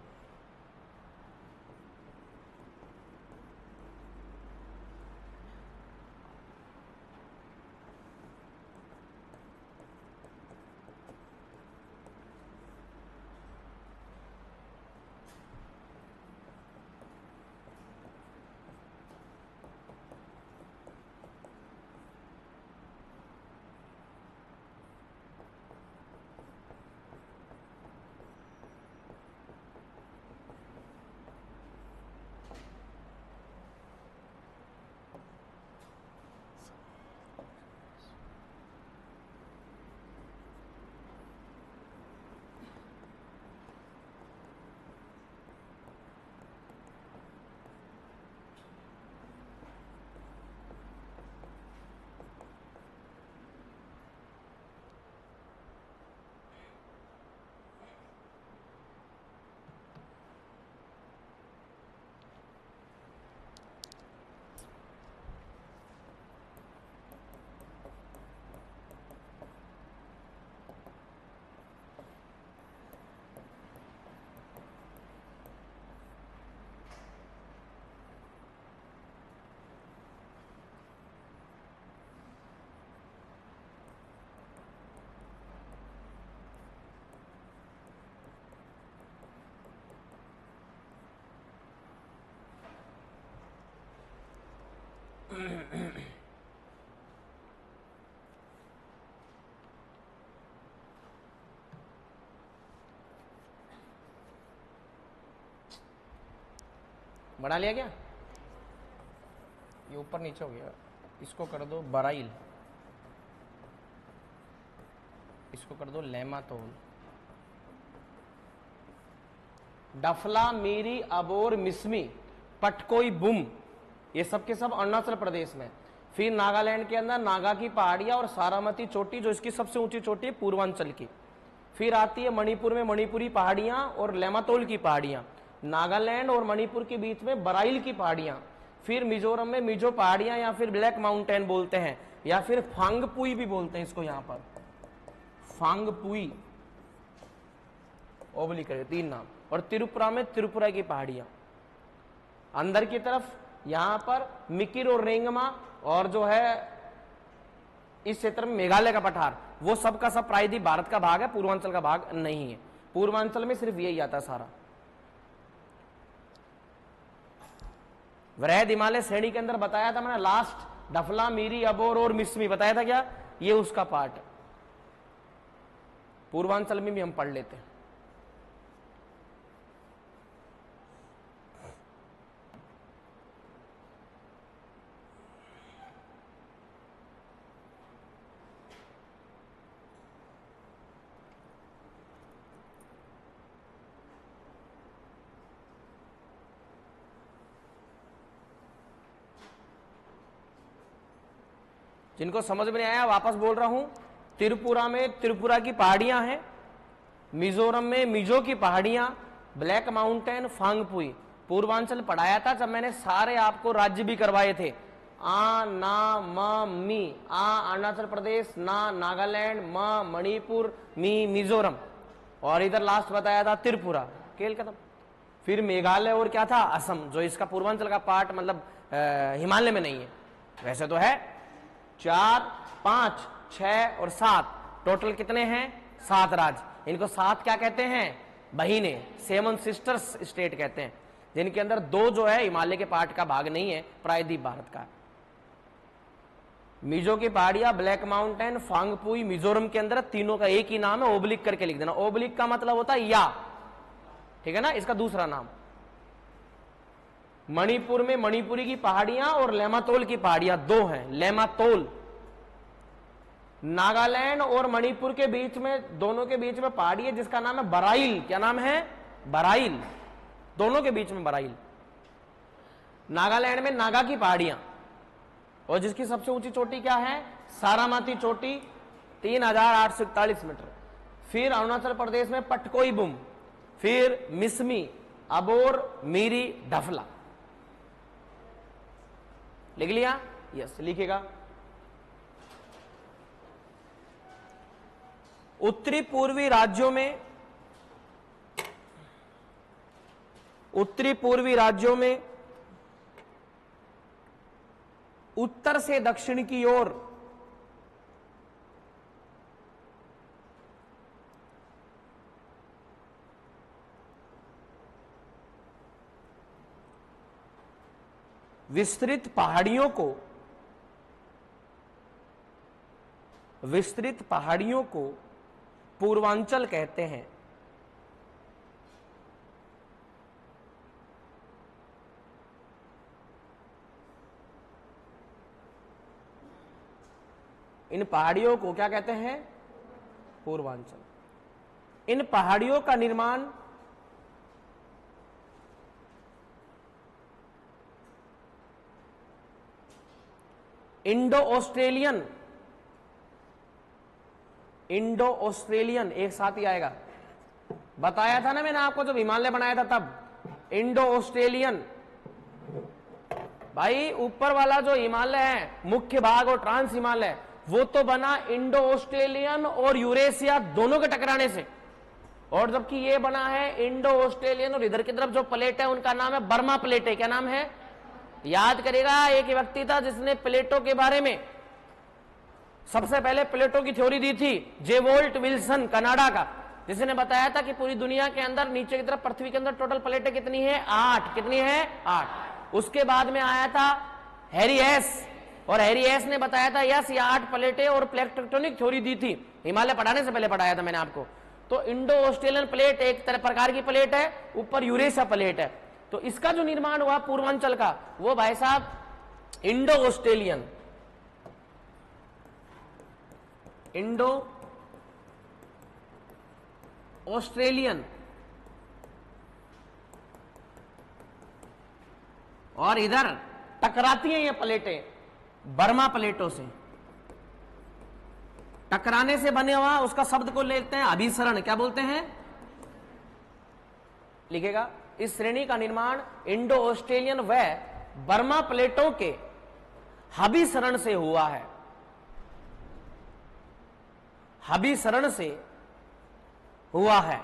बढ़ा लिया क्या? ये ऊपर नीचे हो गया, इसको कर दो बराइल, इसको कर दो लेमातोल। डफला, मीरी, अबोर, मिसमी, पटकोई, बुम, ये सब के सब अरुणाचल प्रदेश में। फिर नागालैंड के अंदर नागा की पहाड़ियां और सारामती चोटी, जो इसकी सबसे ऊंची चोटी है पूर्वांचल की। फिर आती है मणिपुर में मणिपुरी पहाड़ियां और लेमातोल की पहाड़ियां। नागालैंड और मणिपुर के बीच में बराइल की पहाड़ियां। फिर मिजोरम में मिजो पहाड़ियां या फिर ब्लैक माउंटेन बोलते हैं, या फिर फांगपुई भी बोलते हैं इसको, यहां पर फांगपुई ओबली करे, 3 नाम। और त्रिपुरा में त्रिपुरा की पहाड़ियां। अंदर की तरफ यहां पर मिकिर और रेंगमा, और जो है इस क्षेत्र में मेघालय का पठार, वो सब का सब प्रायद्वीप भारत का भाग है, पूर्वांचल का भाग नहीं है। पूर्वांचल में सिर्फ यही आता है सारा। वृहद हिमालय श्रेणी के अंदर बताया था मैंने लास्ट, डफला, मीरी, अबोर और मिसमी बताया था क्या, ये उसका पार्ट है। पूर्वांचल में भी हम पढ़ लेते हैं। जिनको समझ में नहीं आया वापस बोल रहा हूं, त्रिपुरा में त्रिपुरा की पहाड़ियां हैं, मिजोरम में मिजो की पहाड़ियां, ब्लैक माउंटेन, फांगपुई। पूर्वांचल पढ़ाया था जब मैंने सारे आपको राज्य भी करवाए थे, आ, ना, म, मी। आ अरुणाचल प्रदेश, ना नागालैंड, म मणिपुर, मी मिजोरम, और इधर लास्ट बताया था त्रिपुरा। खेल खत्म। फिर मेघालय और क्या था, असम, जो इसका पूर्वांचल का पार्ट मतलब हिमालय में नहीं है। वैसे तो है 4, 5, 6 और 7, टोटल कितने हैं, 7 राज्य। इनको 7 क्या कहते हैं, बहिने, 7 सिस्टर्स स्टेट कहते हैं, जिनके अंदर 2 जो है हिमालय के पार्ट का भाग नहीं है, प्रायद्वीप भारत का। मिजो की पहाड़ियां, ब्लैक माउंटेन, फांगपुई, मिजोरम के अंदर तीनों का एक ही नाम है, ओब्लिक करके लिख देना। ओब्लिक का मतलब होता है या, ठीक है ना, इसका दूसरा नाम। मणिपुर में मणिपुरी की पहाड़ियां और लेमातोल की पहाड़ियां 2 हैं, लेमातोल। नागालैंड और मणिपुर के बीच में, दोनों के बीच में पहाड़ी है जिसका नाम है बराइल। क्या नाम है, बराइल। दोनों के बीच में बराइल। नागालैंड में नागा की पहाड़ियां, और जिसकी सबसे ऊंची चोटी क्या है, सारामती चोटी, 3841 मीटर। फिर अरुणाचल प्रदेश में पटकोई बुम, फिर मिसमी, अबोर, मीरी, डफला। लिख लिया, यस लिखेगा। उत्तरी पूर्वी राज्यों में उत्तरी पूर्वी राज्यों में उत्तर से दक्षिण की ओर विस्तृत पहाड़ियों को पूर्वांचल कहते हैं। इन पहाड़ियों को क्या कहते हैं? पूर्वांचल। इन पहाड़ियों का निर्माण इंडो ऑस्ट्रेलियन एक साथ ही आएगा, बताया था ना मैंने आपको जब हिमालय बनाया था तब। इंडो ऑस्ट्रेलियन, भाई ऊपर वाला जो हिमालय है मुख्य भाग और ट्रांस हिमालय, वो तो बना इंडो ऑस्ट्रेलियन और यूरेशिया दोनों के टकराने से, और जबकि ये बना है इंडो ऑस्ट्रेलियन और इधर की तरफ जो प्लेट है उनका नाम है बर्मा प्लेट है। क्या नाम है? याद करेगा, एक व्यक्ति था जिसने प्लेटों के बारे में सबसे पहले प्लेटों की थ्योरी दी थी, जे वोल्ट विल्सन कनाडा का, जिसने बताया था कि पूरी दुनिया के अंदर नीचे की तरफ पृथ्वी के अंदर टोटल प्लेटें कितनी है? 8। कितनी है? 8। उसके बाद में आया था हैरी एस, और हैरी एस ने बताया था यस ये 8 प्लेटें, और प्लेट टेक्टोनिक थ्योरी दी थी। हिमालय पढ़ाने से पहले पढ़ाया था मैंने आपको। तो इंडो ऑस्ट्रेलियन प्लेट एक तरह प्रकार की प्लेट है, ऊपर यूरेशिया प्लेट है। तो इसका जो निर्माण हुआ पूर्वांचल का, वो भाई साहब इंडो ऑस्ट्रेलियन, और इधर टकराती हैं ये प्लेटें बर्मा प्लेटों से, टकराने से बने हुआ उसका शब्द को लेते हैं अभिसरण। क्या बोलते हैं? लिखेगा, इस श्रेणी का निर्माण इंडो ऑस्ट्रेलियन व बर्मा प्लेटों के अभिसरण से हुआ है। अभिसरण से हुआ है।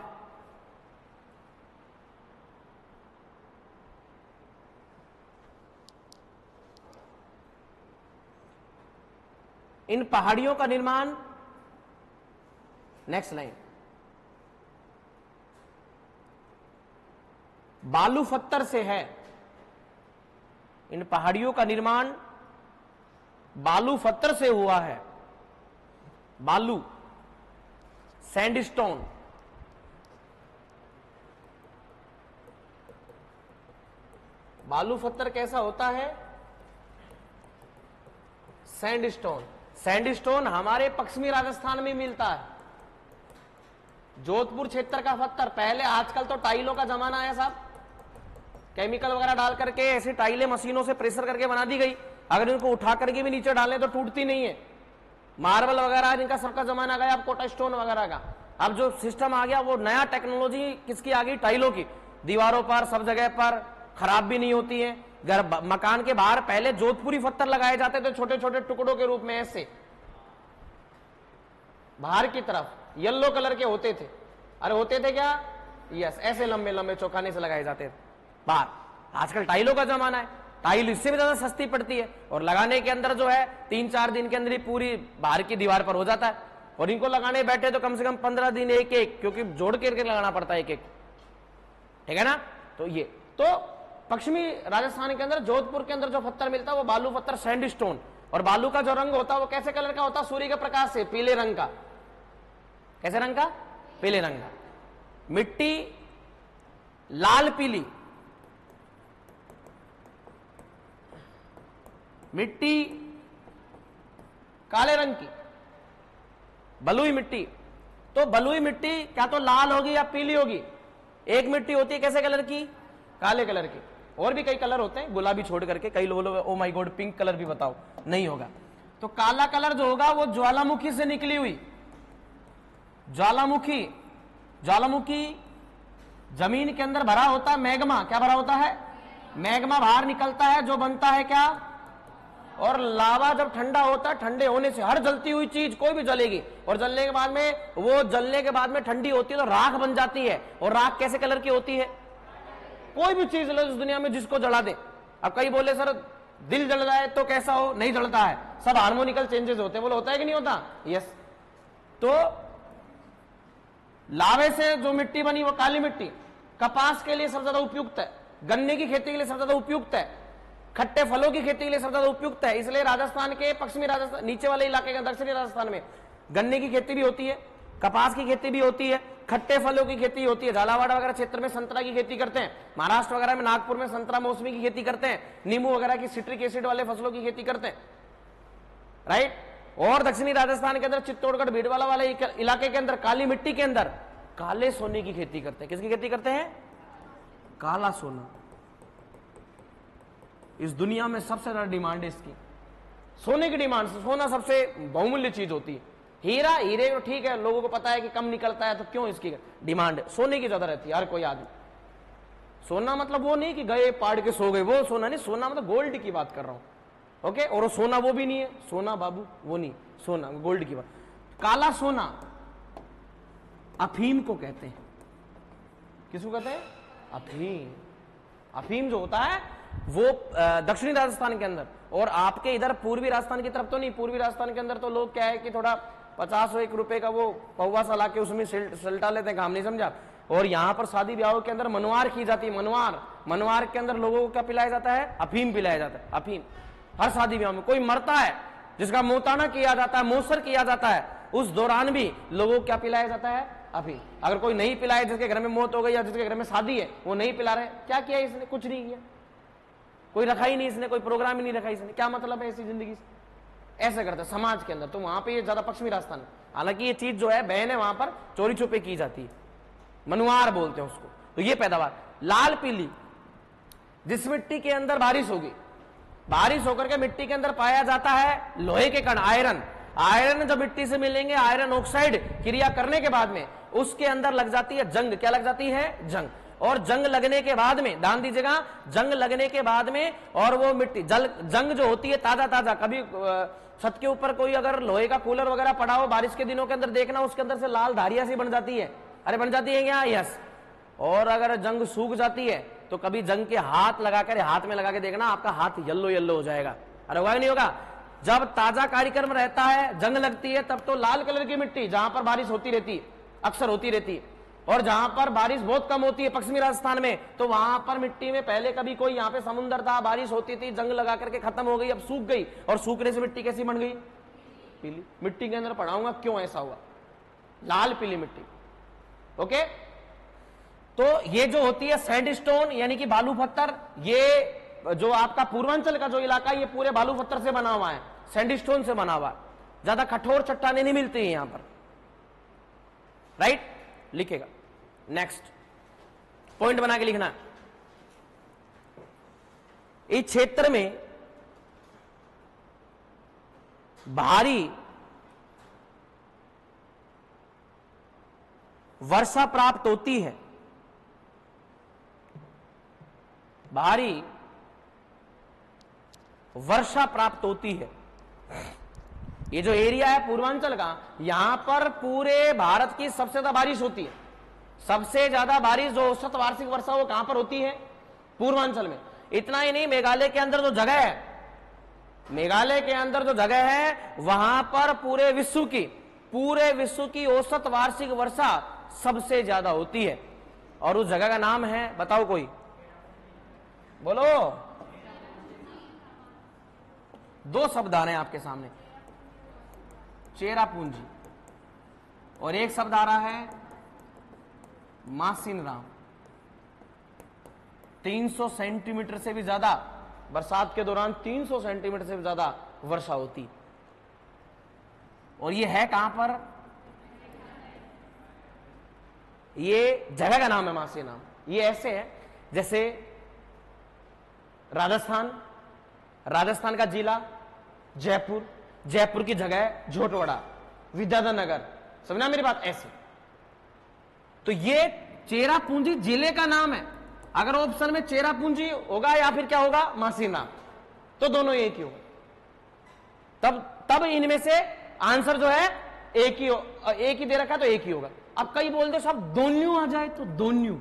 इन पहाड़ियों का निर्माण, नेक्स्ट लाइन, बालू पत्थर से है। इन पहाड़ियों का निर्माण बालू पत्थर से हुआ है। बालू, सैंडस्टोन। बालू पत्थर कैसा होता है? सैंडस्टोन। सैंडस्टोन हमारे पश्चिमी राजस्थान में मिलता है, जोधपुर क्षेत्र का पत्थर। पहले, आजकल तो टाइलों का जमाना है साहब, केमिकल वगैरह डाल करके ऐसी टाइलें मशीनों से प्रेशर करके बना दी गई, अगर इनको उठा करके भी नीचे डालें तो टूटती नहीं है। मार्बल वगैरह इनका सबका जमाना गया, अब कोटा स्टोन वगैरह का। अब जो सिस्टम आ गया वो नया टेक्नोलॉजी किसकी आ गई? टाइलों की। दीवारों पर सब जगह पर खराब भी नहीं होती है। घर मकान के बाहर पहले जोधपुरी पत्थर लगाए जाते थे छोटे छोटे टुकड़ों के रूप में, ऐसे बाहर की तरफ येलो कलर के होते थे। अरे होते थे क्या? यस, ऐसे लंबे लंबे चौखाने से लगाए जाते थे बाहर। आजकल टाइलों का जमाना है, टाइल इससे भी ज्यादा सस्ती पड़ती है, और लगाने के अंदर जो है 3-4 दिन के अंदर ही पूरी बाहर की दीवार पर हो जाता है। और इनको लगाने बैठे तो कम से कम 15 दिन एक एक, क्योंकि जोड़ करके लगाना पड़ता है एक एक, ठीक है ना। तो ये तो पश्चिमी राजस्थान के अंदर जोधपुर के अंदर जो पत्थर मिलता है वो बालू पत्थर, सैंडस्टोन। और बालू का जो रंग होता है वो कैसे कलर का होता है? सूर्य के प्रकाश से पीले रंग का। कैसे रंग का? पीले रंग का। मिट्टी लाल पीली, मिट्टी काले रंग की, बलुई मिट्टी। तो बलुई मिट्टी क्या तो लाल होगी या पीली होगी? एक मिट्टी होती है कैसे कलर की? काले कलर की। और भी कई कलर होते हैं गुलाबी छोड़ करके, कई लोग oh my God pink colour भी बताओ, नहीं होगा। तो काला कलर जो होगा वो ज्वालामुखी से निकली हुई, ज्वालामुखी। ज्वालामुखी जमीन के अंदर भरा होता है मैग्मा। क्या भरा होता है? मैग्मा बाहर निकलता है, जो बनता है क्या? और लावा जब ठंडा होता है, ठंडे होने से हर जलती हुई चीज कोई भी जलेगी, और जलने के बाद में वो जलने के बाद में ठंडी होती है तो राख बन जाती है। और राख कैसे कलर की होती है? कोई भी चीज लो इस दुनिया में जिसको जला दे। अब कई बोले सर दिल जल जाए तो कैसा हो, नहीं जलता है, सब हार्मोनिकल चेंजेस होते हैं। बोले होता है कि नहीं होता? यस। तो लावे से जो मिट्टी बनी वो काली मिट्टी कपास के लिए सबसे ज्यादा उपयुक्त है, गन्ने की खेती के लिए सबसे ज्यादा उपयुक्त है, खट्टे फलों की खेती के लिए सबसे ज्यादा उपयुक्त है। इसलिए राजस्थान के पश्चिमी राजस्थान नीचे वाले इलाके के दक्षिणी राजस्थान में गन्ने की खेती भी होती है, कपास की खेती भी होती है, खट्टे फलों की खेती होती है। झालावाड़ वगैरह क्षेत्र में संतरा की खेती करते हैं, महाराष्ट्र वगैरह में नागपुर में संतरा मौसमी की खेती करते हैं, नींबू वगैरह की सिट्रिक एसिड वाले फसलों की खेती करते हैं, राइट। और दक्षिणी राजस्थान के अंदर चित्तौड़गढ़ भीड़वाला वाले इलाके के अंदर काली मिट्टी के अंदर काले सोने की खेती करते हैं। किसकी खेती करते हैं? काला सोना। इस दुनिया में सबसे ज्यादा डिमांड है इसकी, सोने की डिमांड। सोना सबसे बहुमूल्य चीज होती है। हीरा, हीरे तो ठीक है, लोगों को पता है कि कम निकलता है, तो क्यों इसकी डिमांड? सोने की ज्यादा रहती है हर कोई आदमी। सोना मतलब वो नहीं कि गए पाड़ के सो गए, वो सोना नहीं, सोना मतलब गोल्ड की बात कर रहा हूं, ओके। और वो सोना वो भी नहीं है, सोना बाबू वो नहीं, सोना गोल्ड की बात। काला सोना अफीम को कहते हैं। किसको कहते हैं? अफीम। अफीम जो होता है वो दक्षिणी राजस्थान के अंदर, और आपके इधर पूर्वी राजस्थान की तरफ तो नहीं। पूर्वी राजस्थान के अंदर तो लोग क्या है कि थोड़ा 50-1 रुपए का वो पौवा सा ला के उसमें सल्टा लेते हैं, काम नहीं समझा। और यहाँ पर शादी ब्याहों के अंदर मनवार की जाती है। मनवार के अंदर लोगों को क्या पिलाया जाता है? अफीम पिलाया जाता है। अफीम हर शादी ब्याह में कोई मरता है जिसका मोताना किया जाता है, मोसर किया जाता है, उस दौरान भी लोगों को क्या पिलाया जाता है? अफीम। अगर कोई नहीं पिलाए, जिसके घर में मौत हो गई या जिसके घर में शादी है, वो नहीं पिला रहे, क्या किया इसने? कुछ नहीं किया, कोई रखा ही नहीं इसने, कोई प्रोग्राम ही नहीं रखा इसने। क्या मतलब है ऐसी जिंदगी से? ऐसे करते हैं समाज के अंदर। तो वहां पे ये ज्यादा पश्चिमी राजस्थान है। हालांकि ये चीज जो है बहन है, वहां पर चोरी छुपे की जाती है, मनुआर बोलते हैं उसको। तो ये पैदावार लाल पीली, जिस मिट्टी के अंदर बारिश होगी, बारिश होकर के मिट्टी के अंदर पाया जाता है लोहे के कण, आयरन। आयरन जब मिट्टी से मिलेंगे, आयरन ऑक्साइड क्रिया करने के बाद में उसके अंदर लग जाती है जंग। क्या लग जाती है? जंग। और जंग लगने के बाद में, ध्यान दीजिएगा, जंग लगने के बाद में, और वो मिट्टी जंग जो होती है ताजा ताजा, कभी छत के ऊपर कोई अगर लोहे का कूलर वगैरह पड़ा हो बारिश के दिनों के अंदर, देखना उसके अंदर से लाल धारियां सी बन जाती है। अरे बन जाती है क्या? यस। और अगर जंग सूख जाती है तो कभी जंग के हाथ लगाकर, हाथ में लगा के देखना, आपका हाथ येलो येलो हो जाएगा। अरे होगा नहीं होगा? जब ताजा कार्यक्रम रहता है, जंग लगती है, तब तो लाल कलर की मिट्टी, जहां पर बारिश होती रहती है, अक्सर होती रहती है, और जहां पर बारिश बहुत कम होती है पश्चिमी राजस्थान में, तो वहां पर मिट्टी में पहले कभी कोई, यहाँ पे समुद्र था, बारिश होती थी, जंग लगा करके खत्म हो गई, अब सूख गई, और सूखने से मिट्टी कैसी बन गई? पीली। मिट्टी के अंदर पढ़ाऊंगा क्यों ऐसा हुआ, लाल पीली मिट्टी, ओके। तो ये जो होती है सैंडस्टोन यानी कि बालू पत्थर, ये जो आपका पूर्वांचल का जो इलाका है, ये पूरे बालू पत्थर से बना हुआ है, सैंडस्टोन से बना हुआ है, ज्यादा कठोर चट्टानें नहीं मिलती है यहां पर, राइट। लिखेगा, नेक्स्ट पॉइंट बना के लिखना। इस क्षेत्र में भारी वर्षा प्राप्त होती है, भारी वर्षा प्राप्त होती है। ये जो एरिया है पूर्वांचल का, यहां पर पूरे भारत की सबसे ज्यादा बारिश होती है। सबसे ज्यादा बारिश जो औसत वार्षिक वर्षा वो कहां पर होती है? पूर्वांचल में। इतना ही नहीं, मेघालय के अंदर जो जगह है, मेघालय के अंदर जो जगह है, वहां पर पूरे विश्व की औसत वार्षिक वर्षा सबसे ज्यादा होती है। और उस जगह का नाम है, बताओ कोई, बोलो। 2 शब्द आ रहे हैं आपके सामने, चेरापूंजी, और एक शब्द आ रहा है मासिनराम। 300 सेंटीमीटर से भी ज्यादा बरसात के दौरान 300 सेंटीमीटर से भी ज्यादा वर्षा होती। और ये है कहां पर? ये जगह का नाम है मासिनराम। ये ऐसे है जैसे राजस्थान का जिला जयपुर, जयपुर की जगह झोटवाड़ा, विद्याधर नगर, समझना मेरी बात? ऐसे। तो ये चेरापूंजी जिले का नाम है। अगर ऑप्शन में चेरापूंजी होगा या फिर क्या होगा? मासिनराम, तो दोनों एक ही होगा। तब इनमें से आंसर जो है एक ही दे रखा है, तो एक ही होगा। अब कई बोलते साहब दोन्यू आ जाए, तो दोन्यू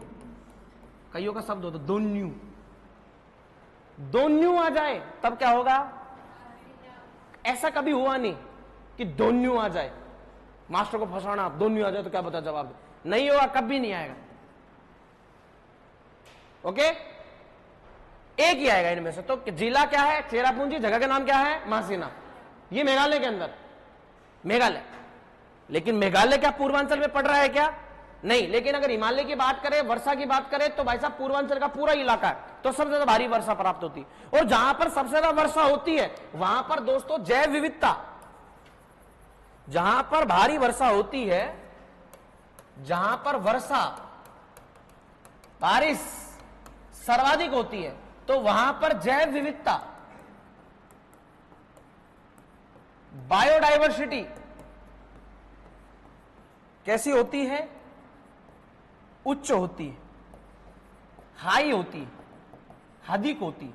कईयों का शब्द होता दोन्यू, दोन्यू आ जाए तब क्या होगा? ऐसा कभी हुआ नहीं कि दोन्यू आ जाए, मास्टर को फंसाना, दोन्यू आ जाए तो क्या बता जवाब? नहीं होगा, कभी नहीं आएगा। ओके, एक ही आएगा इनमें से। तो जिला क्या है? चेरापूंजी। जगह का नाम क्या है? मासीना। ये मेघालय के अंदर, मेघालय। लेकिन मेघालय क्या पूर्वांचल में पड़ रहा है क्या? नहीं। लेकिन अगर हिमालय की बात करें, वर्षा की बात करें, तो भाई साहब पूर्वांचल का पूरा इलाका है, तो सबसे ज्यादा भारी वर्षा प्राप्त होती है। और जहां पर सबसे ज्यादा वर्षा होती है वहां पर दोस्तों जैव विविधता, जहां पर भारी वर्षा होती है, जहां पर वर्षा, बारिश सर्वाधिक होती है, तो वहां पर जैव विविधता, बायोडाइवर्सिटी कैसी होती है? उच्च होती है, हाई होती है, अधिक होती है।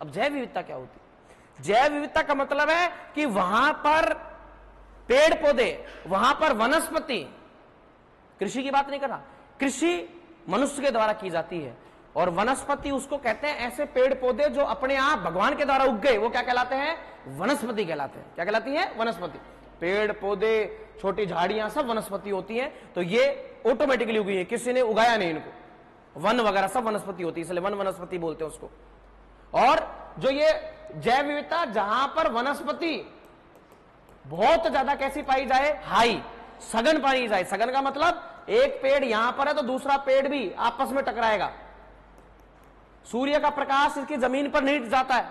अब जैव विविधता क्या होती है? जैव विविधता का मतलब है कि वहां पर पेड़ पौधे, वहां पर वनस्पति, कृषि की बात नहीं कर रहा, कृषि मनुष्य के द्वारा की जाती है, और वनस्पति उसको कहते हैं ऐसे पेड़ पौधे जो अपने आप भगवान के द्वारा उग गए, वो क्या कहलाते हैं? वनस्पति कहलाते हैं। क्या कहलाती है? वनस्पति। पेड़ पौधे, छोटी झाड़ियां, सब वनस्पति होती हैं। तो ये ऑटोमेटिकली उगी है, किसी ने उगाया नहीं इनको। वन वगैरह सब वनस्पति होती है, इसलिए वन वनस्पति बोलते हैं उसको। और जो ये जैव विविधता, जहां पर वनस्पति बहुत ज्यादा कैसी पाई जाए? हाई, सघन पाई जाए। सघन का मतलब एक पेड़ यहां पर है तो दूसरा पेड़ भी आपस में टकराएगा। सूर्य का प्रकाश इसकी जमीन पर नहीं जाता है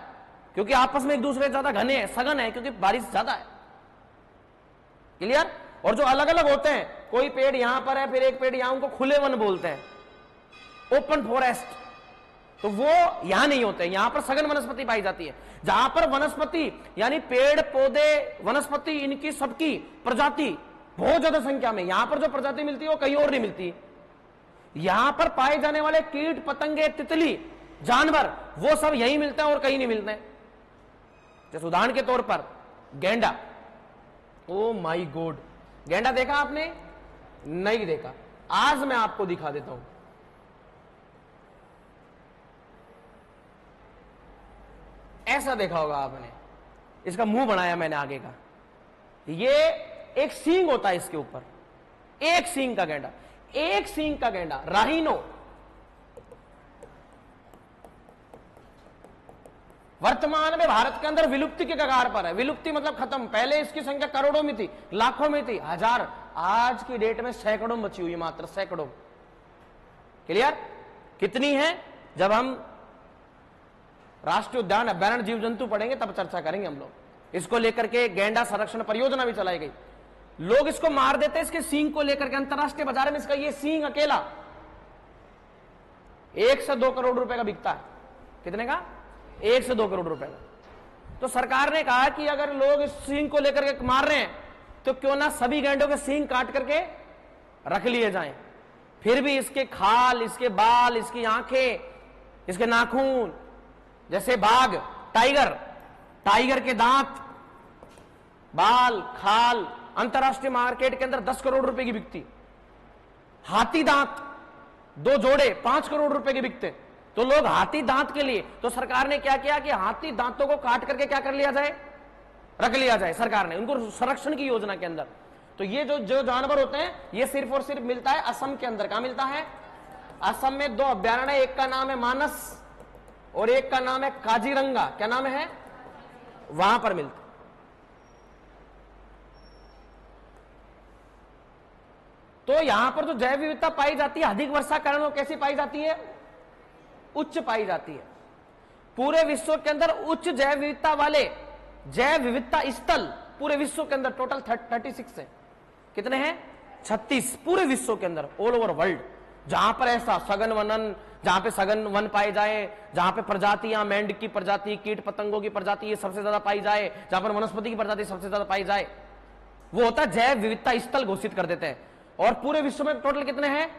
क्योंकि आपस में एक दूसरे से ज्यादा घने हैं, सघन है क्योंकि बारिश ज्यादा है। क्लियर? और जो अलग अलग होते हैं, कोई पेड़ यहां पर है फिर एक पेड़ यहां, उनको खुले वन बोलते हैं, ओपन फॉरेस्ट। तो वो यहां नहीं होते, यहां पर सघन वनस्पति पाई जाती है। जहां पर वनस्पति यानी पेड़ पौधे, वनस्पति, इनकी सबकी प्रजाति बहुत ज्यादा संख्या में, यहां पर जो प्रजाति मिलती है वो कहीं और नहीं मिलती। यहां पर पाए जाने वाले कीट पतंगे, तितली, जानवर, वो सब यहीं मिलते हैं और कहीं नहीं मिलते हैं। जैसे उदाहरण के तौर पर गेंडा। ओ माई गॉड, गेंडा देखा आपने? नहीं देखा। आज मैं आपको दिखा देता हूं। ऐसा देखा होगा आपने, इसका मुंह बनाया मैंने आगे का। ये एक सींग होता है इसके ऊपर, एक सींग का गेंडा, एक सींग का गेंडा, राहिनो। वर्तमान में भारत के अंदर विलुप्ति के कगार पर है। विलुप्ति मतलब खत्म। पहले इसकी संख्या करोड़ों में थी, लाखों में थी, हजार, आज की डेट में सैकड़ों बची हुई, मात्र सैकड़ों। क्लियर? कितनी है? जब हम राष्ट्रीय उद्यान, अभ्यारण्य, जीव जंतु पढ़ेंगे तब चर्चा करेंगे हम लोग। इसको लेकर के गेंडा संरक्षण परियोजना भी चलाई गई। लोग इसको मार देते हैं इसके सींग को लेकर के। अंतरराष्ट्रीय बाजार में इसका ये सींग अकेला 1 से 2 करोड़ रुपए का बिकता है। कितने का? 1 से 2 करोड़ रुपए का। तो सरकार ने कहा कि अगर लोग इस सींग को लेकर के मार रहे हैं तो क्यों ना सभी गेंडों के सींग काट करके रख लिए जाएं। फिर भी इसके खाल, इसके बाल, इसकी आंखें, इसके नाखून, जैसे बाघ, टाइगर, टाइगर के दांत, बाल, खाल अंतरराष्ट्रीय मार्केट के अंदर 10 करोड़ रुपए की बिकती। हाथी दांत 2 जोड़े 5 करोड़ रुपए के बिकते। तो लोग हाथी दांत के लिए, तो सरकार ने क्या किया कि हाथी दांतों को काट करके क्या कर लिया जाए? रख लिया जाए। सरकार ने उनको संरक्षण की योजना के अंदर। तो ये जो जानवर होते हैं ये सिर्फ और सिर्फ मिलता है असम के अंदर। कहां मिलता है? असम में 2 अभ्यारण्य, एक का नाम है मानस और एक का नाम है काजीरंगा। क्या नाम है? वहां पर मिलता। तो यहां पर जो जैव विविधता पाई जाती है, अधिक वर्षा कारण वो कैसी पाई जाती है? उच्च पाई जाती है। पूरे विश्व के अंदर उच्च जैव विविधता वाले जैव विविधता स्थल पूरे विश्व के अंदर टोटल 36 है। कितने हैं? 36 पूरे विश्व के अंदर, ऑल ओवर वर्ल्ड। जहां पर ऐसा सघन वनन, जहां पे सघन वन पाए जाए, जहां पे प्रजातियां, मेंढक की प्रजाति, कीट पतंगों की प्रजाति ये सबसे ज्यादा पाई जाए, जहां पर वनस्पति की प्रजाति सबसे ज्यादा पाई जाए, वो होता है जैव विविधता स्थल घोषित कर देते हैं। और पूरे विश्व में टोटल कितने हैं?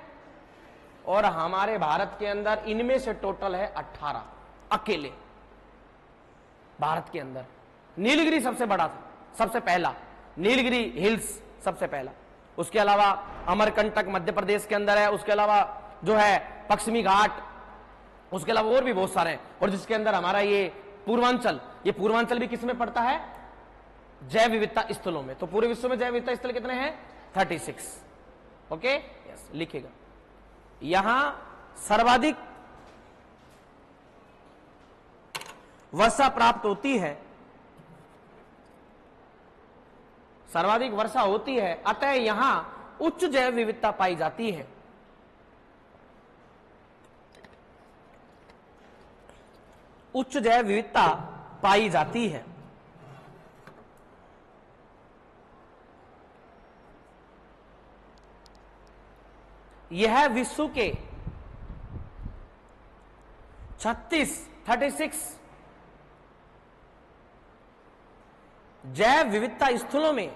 और हमारे भारत के अंदर इनमें से टोटल है 18 अकेले। भारत के अंदर नीलगिरी सबसे बड़ा था, सबसे पहला नीलगिरी हिल्स सबसे पहला। उसके अलावा अमरकंटक मध्य प्रदेश के अंदर है। उसके अलावा जो है पश्चिमी घाट, उसके अलावा और भी बहुत सारे हैं। और जिसके अंदर हमारा ये पूर्वांचल, ये पूर्वांचल भी किस में पड़ता है? जैव विविधता स्थलों में। तो पूरे विश्व में जैव विविधता स्थल कितने हैं? 36। ओके, यस, लिखेगा। यहां सर्वाधिक वर्षा प्राप्त होती है, सर्वाधिक वर्षा होती है, अतः यहां उच्च जैव विविधता पाई जाती है। उच्च जैव विविधता पाई जाती है। यह विश्व के 36 जैव विविधता स्थलों में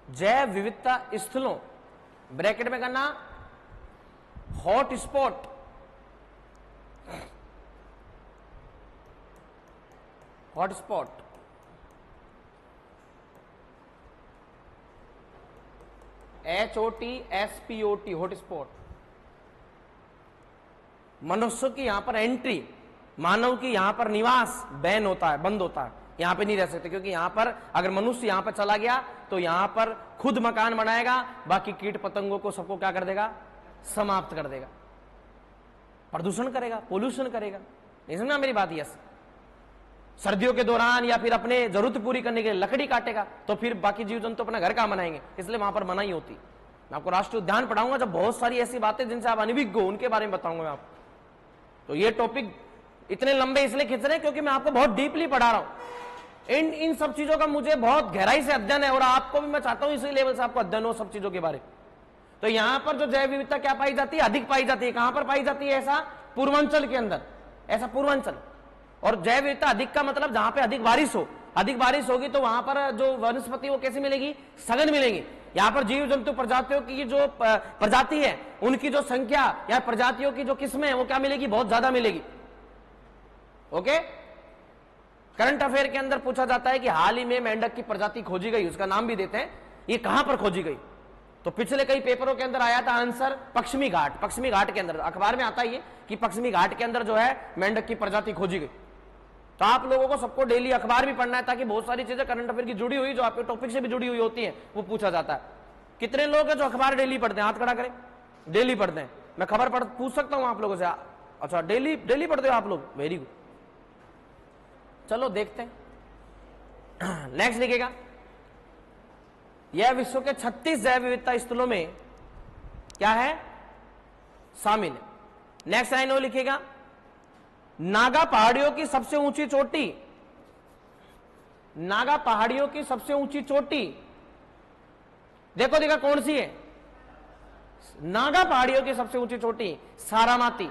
जैव विविधता स्थलों, ब्रैकेट में करना, hot spot, hot spot, HOTSPOT, hot spot, मनुष्य की यहां पर एंट्री, मानव की यहां पर निवास बैन होता है, बंद होता है, यहां पे नहीं रह सकते, क्योंकि यहां पर अगर मनुष्य यहां पर चला गया तो यहां पर खुद मकान बनाएगा, बाकी कीट पतंगों को सबको क्या कर देगा? समाप्त कर देगा, प्रदूषण करेगा, पोल्यूशन करेगा। नहीं समझा मेरी बात? यस। सर्दियों के दौरान या फिर अपने जरूरत पूरी करने के लिए लकड़ी काटेगा, तो फिर बाकी जीव जंतु अपना घर कहां बनाएंगे? इसलिए वहां पर मनाही होती। मैं आपको राष्ट्रीय उद्यान पढ़ाऊंगा, जब बहुत सारी ऐसी बातें जिनसे आप अनभिज्ञ हो, उनके बारे में बताऊंगा मैं आपको। तो ये टॉपिक इतने लंबे इसलिए खींच रहे हैं क्योंकि मैं आपको बहुत डीपली पढ़ा रहा हूं। इन सब चीजों का मुझे बहुत गहराई से अध्ययन है, और आपको भी मैं चाहता हूं इसी लेवल से आपको अध्ययन हो सब चीजों के बारे में। तो यहां पर जो जैव विविधता क्या पाई जाती है? अधिक पाई जाती है। कहां पर पाई जाती है? ऐसा पूर्वांचल के अंदर, ऐसा पूर्वांचल। और जैव विविधता अधिक का मतलब जहां पे अधिक बारिश हो, अधिक बारिश होगी तो वहां पर जो वनस्पति वो कैसी मिलेगी? सघन मिलेगी। यहां पर जीव जंतु प्रजातियों की जो प्रजाति है, उनकी जो संख्या या प्रजातियों की जो किस्में है, वो क्या मिलेगी? बहुत ज्यादा मिलेगी। ओके, करंट अफेयर के अंदर पूछा जाता है कि हाल ही में मेंढक की प्रजाति खोजी गई, उसका नाम भी देते हैं, ये कहां पर खोजी गई? तो पिछले कई पेपरों के अंदर आया था आंसर पश्चिमी घाट। पश्चिमी घाट के अंदर अखबार में आता है ये कि पश्चिमी घाट के अंदर जो है मेंढक की प्रजाति खोजी गई। तो आप लोगों को सबको डेली अखबार भी पढ़ना है, ताकि बहुत सारी चीजें करंट अफेयर की जुड़ी हुई, जो आपके टॉपिक से भी जुड़ी हुई होती है, वो पूछा जाता है। कितने लोग हैं जो अखबार डेली पढ़ते हैं? हाथ खड़ा करें। डेली पढ़ते हैं। मैं खबर पूछ सकता हूं आप लोगों से? अच्छा, डेली पढ़ते हो आप लोग, वेरी गुड। चलो देखते हैं। नेक्स्ट लिखेगा, यह विश्व के 36 जैव विविधता स्थलों में क्या है? शामिल है। नेक्स्ट लाइन वो लिखेगा, नागा पहाड़ियों की सबसे ऊंची चोटी, नागा पहाड़ियों की सबसे ऊंची चोटी देखो देखा कौन सी है? नागा पहाड़ियों की सबसे ऊंची चोटी सारामाती,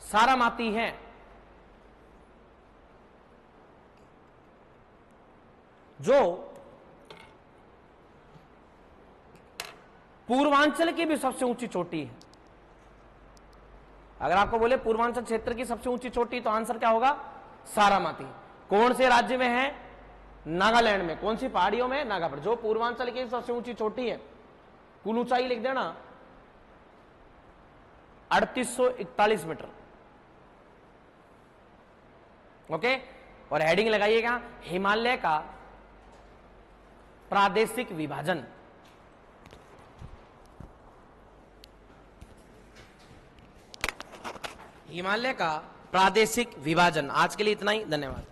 सारामाती है। जो पूर्वांचल की भी सबसे ऊंची चोटी है। अगर आपको बोले पूर्वांचल क्षेत्र की सबसे ऊंची चोटी, तो आंसर क्या होगा? सारामाती। कौन से राज्य में है? नागालैंड में। कौन सी पहाड़ियों में? नागा पर। जो पूर्वांचल की सबसे ऊंची चोटी है, कुल ऊंचाई लिख देना 3841 मीटर। ओके, और हेडिंग लगाइएगा, हिमालय का प्रादेशिक विभाजन। हिमालय का प्रादेशिक विभाजन। आज के लिए इतना ही, धन्यवाद।